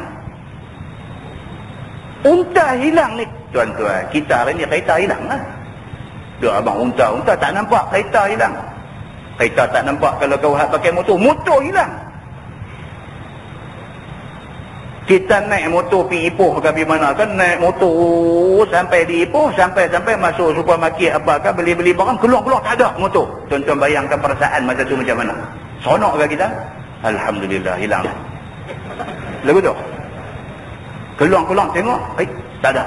Unta hilang ni, tuan-tuan, kita hari ni kereta hilang lah. Dia abang unta tak nampak, kereta hilang. Kereta tak nampak kalau kau pakai motor hilang. Kita naik motor pergi Ipoh ke pergi mana kan, naik motor sampai di Ipoh, sampai masuk supermarket apa kan, beli-beli barang, keluar tak ada motor. Tuan-tuan bayangkan perasaan masa tu macam mana? Seronok ke kita? Alhamdulillah, hilang. Lagu tu keluar tengok, tak ada.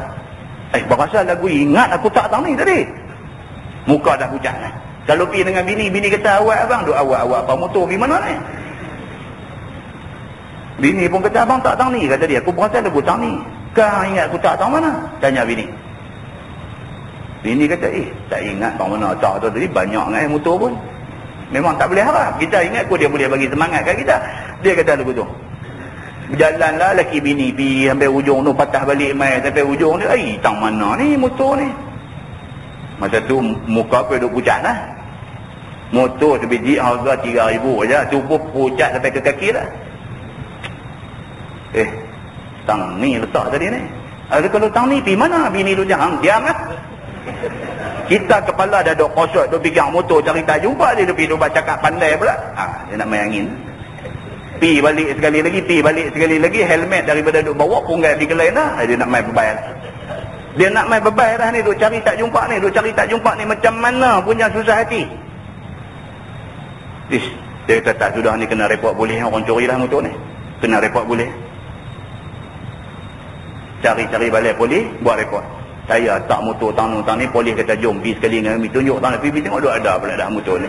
Berasa lagu ingat aku tak tahu ni tadi. Muka dah pucat. Kalau pergi dengan bini kata, awak abang, awak apa motor pergi mana ni? Bini pun kata, abang tak tahu ni, kata dia. Aku berasa lagu tak ni. Kau ingat aku tak tahu mana? Tanya bini. Bini kata, tak ingat bang mana tak tahu tadi, banyak dengan motor pun. Memang tak boleh harap. Kita ingat aku dia boleh bagi semangat kat kita. Dia kata lagu tu. Berjalanlah laki bini pergi sampai ujung tu, patah balik mai sampai ujung ni. Tang mana ni motor ni? Masa tu muka aku duduk pucat lah. Motor sebiji harga 3,000 je. Tu pun pucat sampai ke kaki lah. Tang ni letak tadi ni. Kalau tang ni pergi mana? Bini tu jangan diam lah. Kita kepala dah duk kosot, duk pegang motor cari tak jumpa, dia pergi duk cakap pandai pula. Dia nak main angin. Pergi balik sekali lagi, helmet daripada duk bawa punggai pergi ke lain dah. Dia nak main bebai lah. Dia nak main bebai dah ni, duk cari tak jumpa ni, macam mana punya susah hati. Dia kata tak, sudah ni kena report boleh, orang curi lah motor ni. Kena report boleh. Cari balik polis, buat rekod. Saya tak motor tang ni, polis kata jom pergi sekali dengan kami, tunjuk tang ni, pergi tengok ada pula dah motor ni.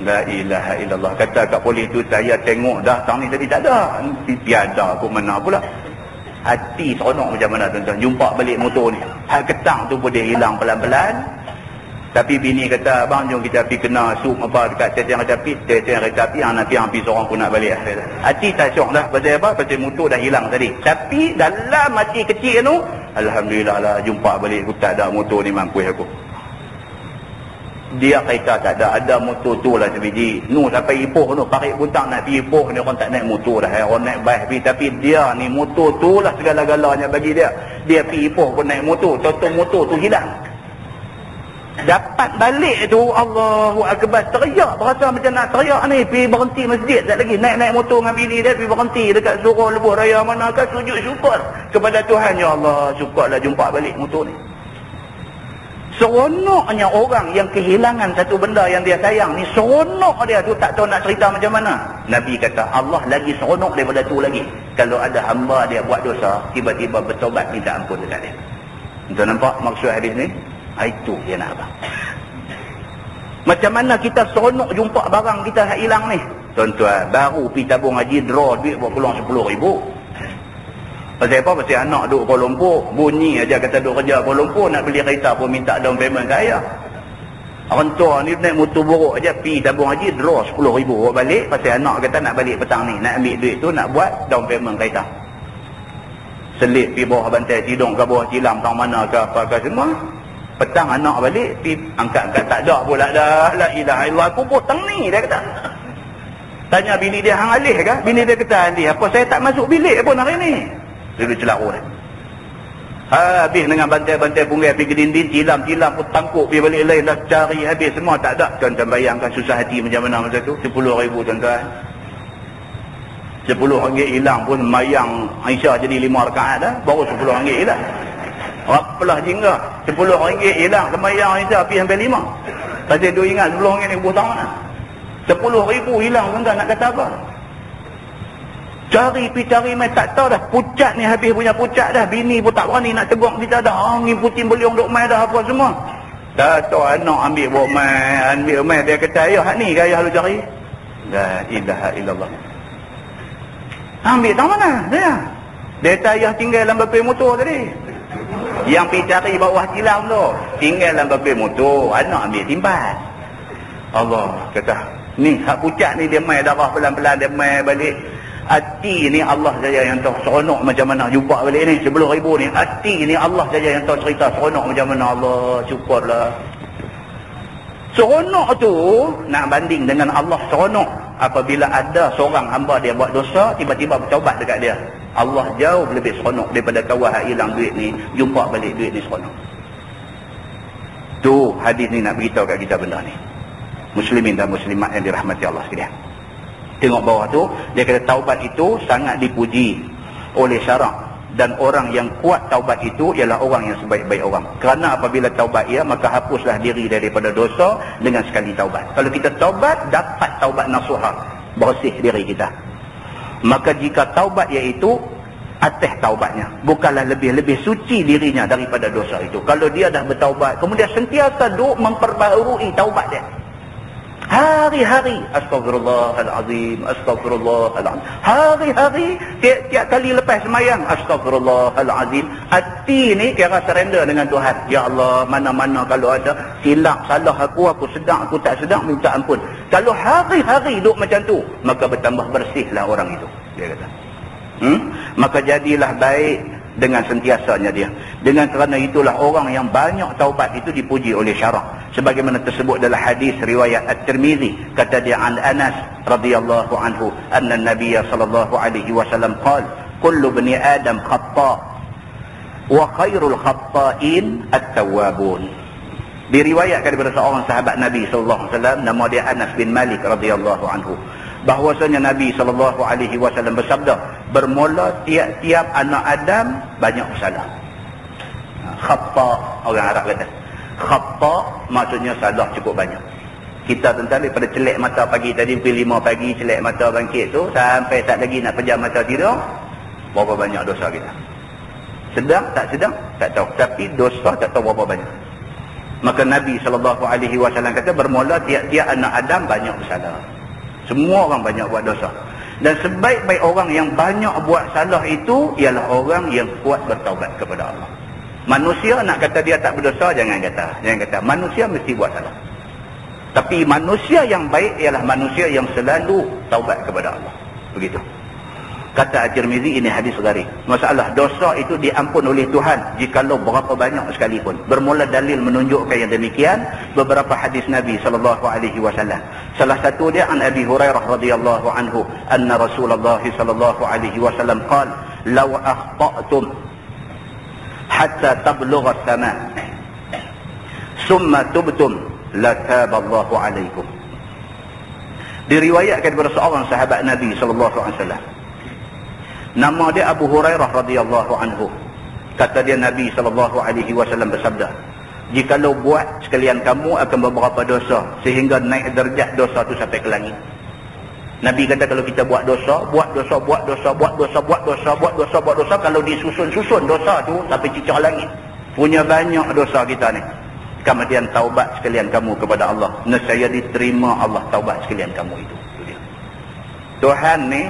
La ilaha illallah. Kata kat polis tu, saya tengok dah tang ni tadi tak ada. Tiada aku mana pula. Hati seronok macam mana tuan-tuan, jumpa balik motor ni. Hal ketang tu pun dia hilang pelan-pelan. Tapi bini kata, abang jom kita pergi kena sup apa dekat stesen kereta api, nanti pergi seorang pun nak balik. Hati tak syok dah. Pasal apa? Pasal motor dah hilang tadi. Tapi dalam hati kecil tu, alhamdulillah lah, jumpa balik aku tak ada motor ni, mampu aku. Dia kereta tak ada motor tu lah sebiji. Nu sampai Ipoh tu, parik butang nak pergi Ipoh ni orang tak naik motor dah. Orang naik bas pergi. Tapi dia ni motor tu lah segala-galanya bagi dia. Dia pergi Ipoh pun naik motor. Tonton motor tu hilang. Dapat balik tu, Allahu Akbar, teriak. Berasa macam nak teriak ni. Pergi berhenti masjid tak lagi. Naik motor dengan bini dia. Pergi berhenti dekat Surau Lebuh Raya manakah. Sujud syukur kepada Tuhan. Ya Allah, syukurlah jumpa balik motor ni. Seronoknya orang yang kehilangan satu benda yang dia sayang ni, seronok dia tu tak tahu nak cerita macam mana. Nabi kata Allah lagi seronok daripada tu lagi kalau ada hamba dia buat dosa, tiba-tiba bertobat minta ampun dekat dia. Tuan nampak maksud hadis ni? Itu dia nak abang. Macam mana kita seronok jumpa barang kita hilang ni? Tuan-tuan, baru pergi tabung haji, draw duit buat peluang 10,000. Pasal apa? Pasal anak duduk Kuala Lumpur, bunyi aja kata duduk kerja Kuala Lumpur, nak beli kereta pun minta down payment ke ayah. Orang tua ni naik motor buruk aja, pergi tabung haji, draw 10,000 buat balik. Pasal anak kata nak balik petang ni, nak ambil duit tu, nak buat down payment kereta. Selit pergi bawah bantai tidung ke bawah tilam tang mana ke apa ke semua. Petang anak balik, pergi angkat-angkat tak ada pula dah. La ilaha illallah, aku potong ni, dia kata. Tanya bini dia, hang alih ke? Bini dia kata, alih apa, saya tak masuk bilik pun hari ni. Dia celak orang. Habis dengan bantai-bantai punggah pergi ke dinding, tilam-tilam pun tangkuk pergi balik lain dah, cari habis semua tak ada. Tuan-tuan bayangkan susah hati macam mana masa tu. 10,000 tuan-tuan. 10 ringgit hilang pun mayang Aisyah jadi 5 rakaat dah, baru 10 ringgit hilang. Apalah jingga, 10 ringgit hilang semayang Aisyah pergi sampai 5. Pasal dia ingat 10 ringgit ni buang mana. 10,000 hilang tuan-tuan, nak kata apa? Cari mai tak tahu dah. Pucat ni habis punya pucat dah. Bini pun tak berani nak tegur kita dah. Angin puting beliung duk mai dah apa semua. Tak tahu anak ambil bawa mai. Ambil mai dia kata ayah ni ke ayah lu cari. La ilaha illallah. Ambil tak mana dia? Dia kata ayah tinggal dalam bapai motor tadi. Yang pergi cari bawah tilam tu tinggal dalam bapai motor. Anak ambil timbat. Allah kata ni hak pucat ni dia mai darah pelan-pelan dia mai balik. Hati ni Allah saja yang tahu seronok macam mana jumpa balik ni 10,000 ni. Hati ni Allah saja yang tahu cerita seronok macam mana. Allah syukurlah. Seronok tu nak banding dengan Allah seronok apabila ada seorang hamba dia buat dosa tiba-tiba bertaubat dekat dia. Allah jauh lebih seronok daripada kawan hak hilang duit ni jumpa balik duit ni seronok. Tu hadis ni nak beritahu kat kita benda ni. Muslimin dan muslimat yang dirahmati Allah sekalian. Tengok bawah tu, dia kata taubat itu sangat dipuji oleh syarak. Dan orang yang kuat taubat itu ialah orang yang sebaik-baik orang. Kerana apabila taubat ia, maka hapuslah diri daripada dosa dengan sekali taubat. Kalau kita taubat, dapat taubat nasuha, bersih diri kita. Maka jika taubat iaitu atas taubatnya, bukanlah lebih-lebih suci dirinya daripada dosa itu. Kalau dia dah bertaubat, kemudian sentiasa duk memperbaharui taubat dia. Hari-hari astagfirullahalazim, astagfirullahalazim. Hari-hari tiap kali lepas semayang astagfirullahalazim. Hati ni kira surrender dengan Tuhan. Ya Allah, mana-mana kalau ada silap salah aku sedang, aku tak sedang, minta ampun. Kalau hari-hari duk macam tu, maka bertambah bersihlah orang itu, dia kata. Maka jadilah baik dengan sentiasanya dia. Dengan kerana itulah orang yang banyak taubat itu dipuji oleh syarak. Sebagaimana tersebut dalam hadis riwayat At-Tirmizi, kata dia an Anas radhiyallahu anhu, anna Nabiy sallallahu alaihi wasallam qala, kullu bani Adam khata' wa khairul khata'in at-tawwabun. Diriwayatkan daripada seorang sahabat Nabi sallallahu alaihi wasallam, nama dia Anas bin Malik radhiyallahu anhu, bahwasanya Nabi SAW bersabda, bermula tiap-tiap anak Adam banyak bersalah. Khata', orang Arab kata. Khata' maksudnya salah cukup banyak. Kita tentang daripada celek mata pagi tadi pukul 5 pagi, celek mata bangkit tu sampai tak lagi nak pejam mata tidur, berapa banyak dosa kita. Sedang tak sedang tak tahu, tapi dosa tak tahu berapa banyak. Maka Nabi SAW kata, bermula tiap-tiap anak Adam banyak bersalah. Semua orang banyak buat dosa. Dan sebaik-baik orang yang banyak buat salah itu ialah orang yang kuat bertaubat kepada Allah. Manusia nak kata dia tak berdosa, jangan kata. Jangan kata. Manusia mesti buat salah. Tapi manusia yang baik ialah manusia yang selalu taubat kepada Allah. Begitu. Kata At-Tirmizi, ini hadis gharib. Masalah dosa itu diampun oleh Tuhan jikalau berapa banyak sekalipun. Bermula dalil menunjukkan yang demikian beberapa hadis Nabi SAW. Salah satu dia an Abi Hurairah radhiyallahu anhu anna Rasulullah SAW qala law akhta'tum hatta tablugha as-sama' summa tubtum la taba Allahu alaikum. Diriwayatkan daripada seorang sahabat Nabi SAW. Nama dia Abu Hurairah radhiyallahu anhu. Kata dia Nabi SAW bersabda, jikalau buat sekalian kamu akan beberapa dosa sehingga naik derajat dosa tu sampai ke langit. Nabi kata kalau kita buat dosa, kalau disusun-susun dosa tu sampai cicak langit. Punya banyak dosa kita ni. Kemudian taubat sekalian kamu kepada Allah. Nescaya diterima Allah taubat sekalian kamu itu. Tuhan ni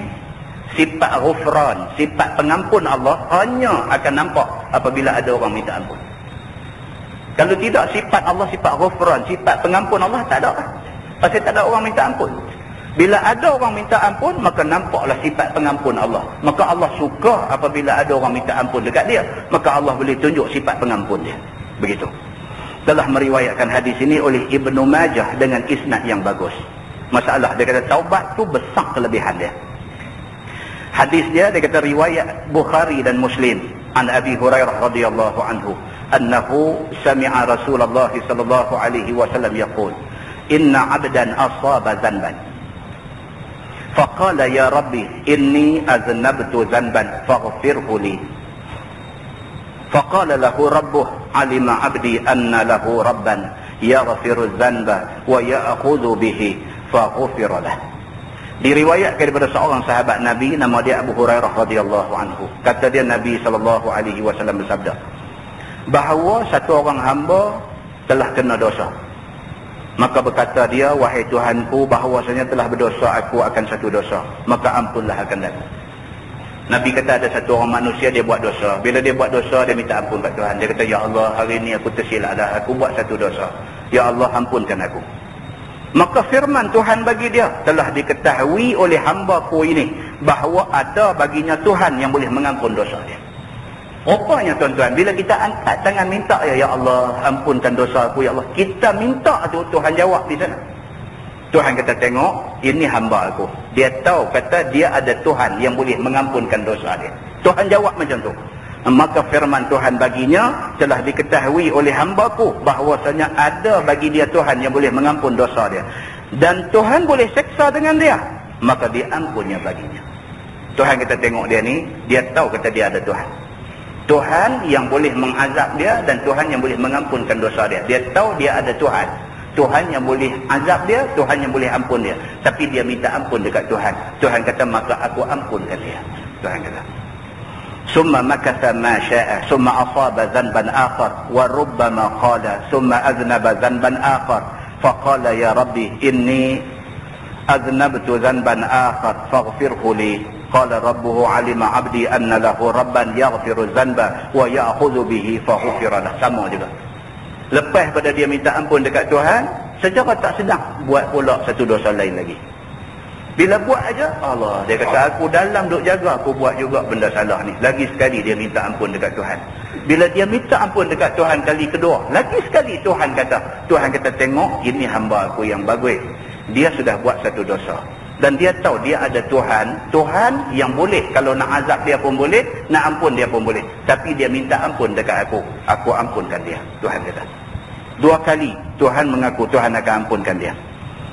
sifat ghufran, sifat pengampun Allah hanya akan nampak apabila ada orang minta ampun. Kalau tidak, sifat Allah sifat ghufran, sifat pengampun Allah tak ada. Pasal tak ada orang minta ampun. Bila ada orang minta ampun, maka nampaklah sifat pengampun Allah. Maka Allah suka apabila ada orang minta ampun dekat dia, maka Allah boleh tunjuk sifat pengampun dia. Begitu. Telah meriwayatkan hadis ini oleh Ibnu Majah dengan isnad yang bagus. Masalah dia kata taubat tu besar kelebihan dia. Hadis dia kata riwayat Bukhari dan Muslim an Abi Hurairah radhiyallahu anhu annahu sami'a Rasulullah sallallahu alaihi wasallam yaqul inna 'abdan asaba dhanban faqala ya rabbi inni aznabtu dhanban faghfirhu li faqala lahu rabbuh 'alima 'abdi anna lahu rabban yaghfiru dhanba wa ya'khudhu bihi faghfira lahu. Diriwayatkan daripada seorang sahabat Nabi, nama dia Abu Hurairah radhiyallahu anhu. Kata dia Nabi SAW bersabda, bahawa satu orang hamba telah kena dosa. Maka berkata dia, wahai Tuhanku, bahawasanya telah berdosa aku akan satu dosa, maka ampunlah akan aku. Nabi kata ada satu orang manusia dia buat dosa. Bila dia buat dosa, dia minta ampun kat Tuhan. Dia kata, ya Allah, hari ini aku tersilap dah, aku buat satu dosa. Ya Allah, ampunkan aku. Maka firman Tuhan bagi dia, telah diketahui oleh hamba-Ku ini bahawa ada baginya Tuhan yang boleh mengampun dosa dia. Rupanya tuan-tuan, bila kita angkat tangan minta, ya Allah ampunkan dosa aku, ya Allah, kita minta tu Tuhan jawab di sana. Tuhan kata, tengok, ini hamba aku, dia tahu kata dia ada Tuhan yang boleh mengampunkan dosa dia. Tuhan jawab macam tu. Maka firman Tuhan baginya, telah diketahui oleh hamba-Ku bahawasanya ada bagi dia Tuhan yang boleh mengampun dosa dia, dan Tuhan boleh seksa dengan dia, maka diampunnya baginya. Tuhan kata, tengok dia ni, dia tahu kata dia ada Tuhan. Tuhan yang boleh mengazab dia dan Tuhan yang boleh mengampunkan dosa dia. Dia tahu dia ada Tuhan. Tuhan yang boleh azab dia, Tuhan yang boleh ampun dia. Tapi dia minta ampun dekat Tuhan. Tuhan kata, maka aku ampunkan dia. Tuhan kata, summa makatha ma syaa summa asaba dhanban akhar wa rubbama qala summa aznaba dhanban akhar faqala ya rabbi inni aznabtu dhanban akhar faghfirhu li qala rabbuhu alima 'abdi anna lahu rabban yaghfiru dhanba wa ya'khudhu bihi faghfira lahu. Sama juga, lepas pada dia minta ampun dekat Tuhan, secara tak sedar buat pula satu dosa lain lagi. Bila buat aja, Allah, dia kata, aku dalam duk jaga, aku buat juga benda salah ni. Lagi sekali dia minta ampun dekat Tuhan. Bila dia minta ampun dekat Tuhan kali kedua, lagi sekali Tuhan kata, tengok, ini hamba aku yang bagus. Dia sudah buat satu dosa. Dan dia tahu dia ada Tuhan. Tuhan yang boleh, kalau nak azab dia pun boleh, nak ampun dia pun boleh. Tapi dia minta ampun dekat aku ampunkan dia. Tuhan kata. 2 kali Tuhan mengaku Tuhan akan ampunkan dia.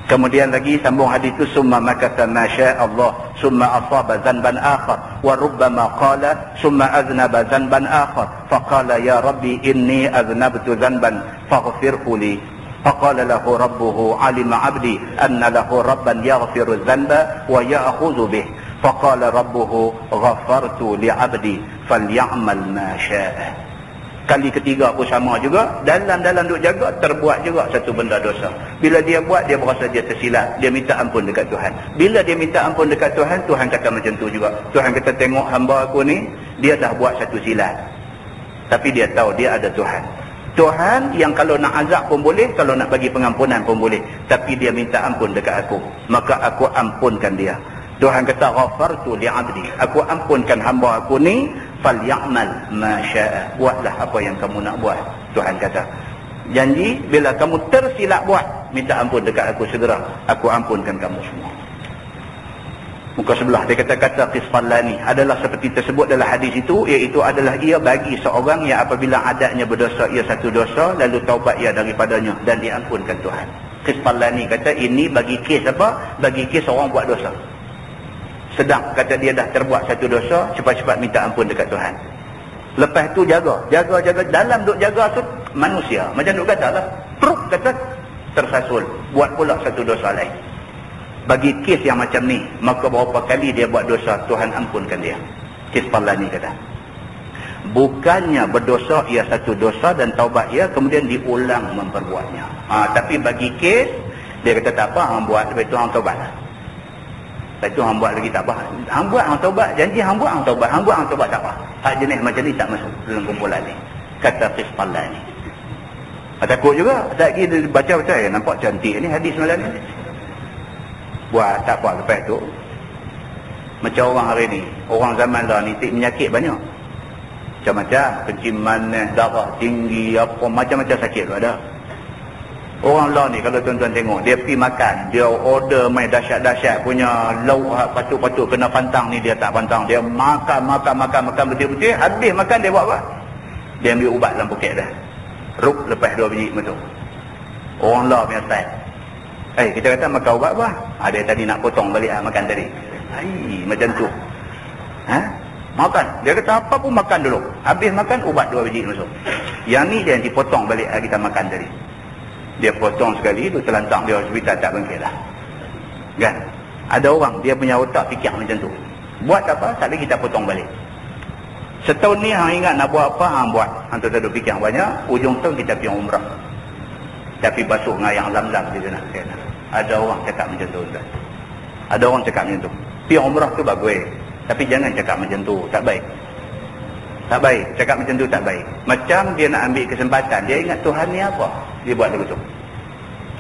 Kemudian lagi sambung hadis itu, summa makatha ma syaa Allah summa asaba dhanban akhar wa rubbama qala summa aznaba dhanban akhar faqala ya rabbi inni aznabtu dhanban faghfirhu li faqala lahu rabbuhu alima 'abdi anna lahu rabban yaghfiru dhanba wa ya'khudhu bih faqala rabbuhu ghafartu li 'abdi falyamal ma syaa. Kali ketiga pun sama juga, dalam duk jaga, terbuat juga satu benda dosa. Bila dia buat, dia berasa dia tersilap, dia minta ampun dekat Tuhan. Bila dia minta ampun dekat Tuhan, Tuhan kata macam tu juga. Tuhan kata, tengok hamba aku ni, dia dah buat satu silap, tapi dia tahu dia ada Tuhan. Tuhan yang kalau nak azab pun boleh, kalau nak bagi pengampunan pun boleh, tapi dia minta ampun dekat aku, maka aku ampunkan dia. Tuhan kata ghafartu li'abdi, aku ampunkan hamba aku ni, falyamal ma syaa, buatlah apa yang kamu nak buat. Tuhan kata, janji bila kamu tersilap buat, minta ampun dekat aku segera, aku ampunkan kamu semua. Muka sebelah dia kata qisfallani adalah seperti tersebut dalam hadis itu, iaitu adalah ia bagi seorang yang apabila adanya berdosa ia satu dosa, lalu taubat ia daripadanya dan diampunkan Tuhan. Qisfallani kata ini bagi kes apa? Bagi kes orang buat dosa. Sedang kata dia dah terbuat satu dosa, cepat-cepat minta ampun dekat Tuhan. Lepas tu jaga dalam duk jaga tu manusia macam duk kata lah, truk kata tersasul buat pula satu dosa lain. Bagi kes yang macam ni, maka berapa kali dia buat dosa, Tuhan ampunkan dia. Qisfallani kata, bukannya berdosa ia satu dosa dan taubat ia kemudian diulang memperbuatnya. Tapi bagi kes dia kata tak apa, hang buat lepas tu hang taubat. Lepas tu hang buat lagi tak apa, hang buat hang taubat, janji hang buat hang taubat, hang buat hang taubat tak apa. Hak jenis macam ni tak masuk dalam kumpulan ni, kata Qisfallani. Takut juga tak lagi baca nampak cantik ni hadis malam ni. Buat tak apa. Lepas tu macam orang hari ni, orang zaman dah ni penyakit banyak macam-macam, kenciman, darah tinggi, apa macam-macam sakit tu ada. Orang lah ni kalau tuan-tuan tengok, dia pergi makan, dia order main dahsyat-dahsyat punya lauk, patut-patut kena pantang ni dia tak pantang, dia makan betul-betul, habis makan dia buat apa? Dia ambil ubat dalam poket dah, ruk lepas 2 biji betul. Orang lah punya style. Kita kata makan ubat apa? Dia tadi nak potong balik makan tadi. Macam tu. Makan. Dia kata apa pun makan dulu. Habis makan ubat 2 biji masuk. Yang ni dia nanti potong balik kita makan tadi. Dia potong sekali tu terlantang dia hospital tak bangkit dah. Kan? Ada orang dia punya otak fikir macam tu. Buat apa? Tak lagi kita potong balik. Setahun ni hang ingat nak buat apa, hang buat. Hang tak ada fikir banyak, ujung tahun kita pergi umrah. Tapi basuh dengan yang lam-lam dia nak. Ada orang cakap macam tu kan. Ada orang cakap macam tu. Pergi umrah tu bagus. Tapi jangan cakap macam tu, tak baik. Tak baik, cakap macam tu tak baik. Macam dia nak ambil kesempatan, dia ingat Tuhan ni apa, dia buat begitu.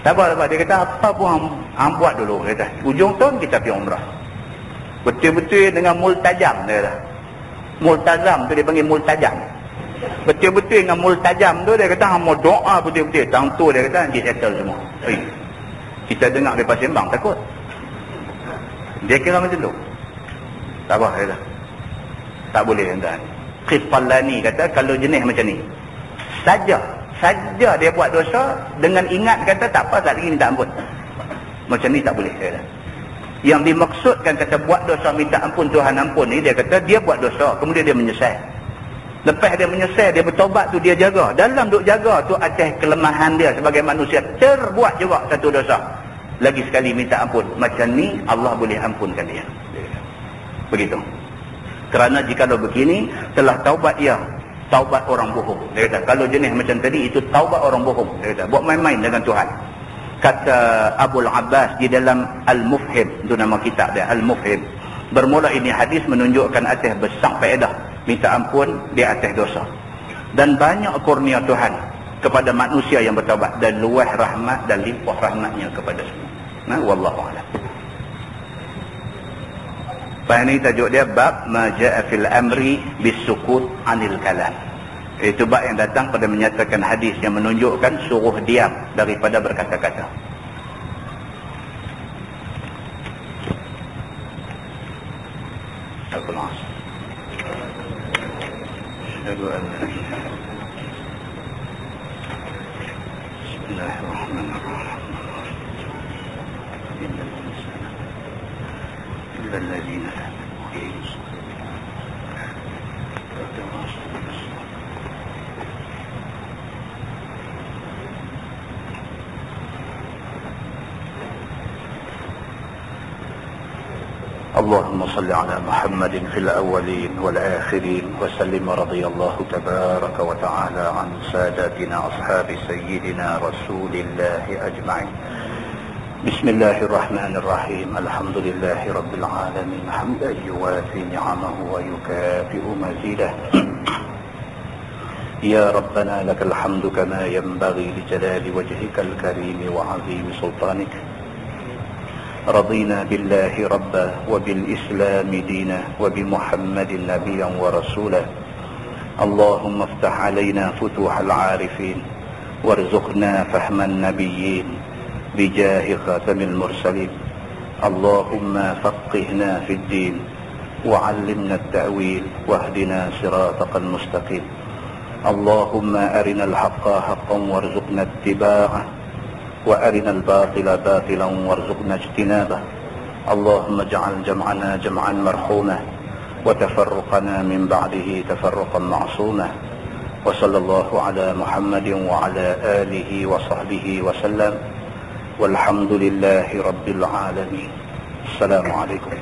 Tak apa, dia kata apa pun hang buat dulu, dia kata. Ujung tahun kita pergi umrah. Betul-betul dengan multajam, dia kata. Multazam tu dia panggil multajam. Betul-betul dengan multajam tu dia kata hang mau doa betul-betul. Tang tu dia kata nanti settle semua. Kita dengar dia sembang takut. Dia kira macam tu. Tak apa, dia kata. Tak boleh tuan-tuan. Qisfallani kata kalau jenis macam ni, saja dia buat dosa dengan ingat kata tak apa, tak lagi minta ampun, macam ni tak boleh, dia kata. Yang dimaksudkan kata buat dosa minta ampun Tuhan ampun ni, dia kata dia buat dosa kemudian dia menyesal. Lepas dia menyesal, dia bertobat tu dia jaga. Dalam duk jaga tu atas kelemahan dia sebagai manusia, terbuat juga satu dosa, lagi sekali minta ampun. Macam ni Allah boleh ampunkan dia. Begitu. Kerana jika begini telah taubat ia, taubat orang bohong. Dia kata kalau jenis macam tadi itu taubat orang bohong. Dia kata buat main-main dengan Tuhan. Kata Abul Abbas di dalam Al-Mufhim, itu nama kitab dia, Al-Mufhim. Bermula ini hadis menunjukkan atas besar faedah minta ampun di atas dosa. Dan banyak kurnia Tuhan kepada manusia yang bertaubat, dan luas rahmat dan limpah rahmatnya kepada semua. Wallahu a'lam. Lepas ni tajuk dia bab ma ja'a fil amri bisukut anil kalam. Itu bab yang datang pada menyatakan hadis yang menunjukkan suruh diam daripada berkata-kata. اللهم صل على محمد في الأولين والآخرين وسلم رضي الله تبارك وتعالى عن ساداتنا أصحاب سيدنا رسول الله أجمعين. بسم الله الرحمن الرحيم. الحمد لله رب العالمين حمدا يوافي نعمه ويكافئ مزيده. يا ربنا لك الحمد كما ينبغي لجلال وجهك الكريم وعظيم سلطانك. رضينا بالله ربا وبالإسلام دينا وبمحمد نبيا ورسولا. اللهم افتح علينا فتوح العارفين وارزقنا فهم النبيين بجاه خاتم المرسلين. اللهم فقهنا في الدين وعلمنا التأويل واهدنا صراطك المستقيم. اللهم أرنا الحق حقا وارزقنا اتباعه وأرنا الباطل باطلا وارزقنا اجتنابه. اللهم اجعل جمعنا جمعا مرحوما وتفرقنا من بعده تفرقا معصوما. وصلى الله على محمد وعلى آله وصحبه وسلم والحمد لله رب العالمين. السلام عليكم.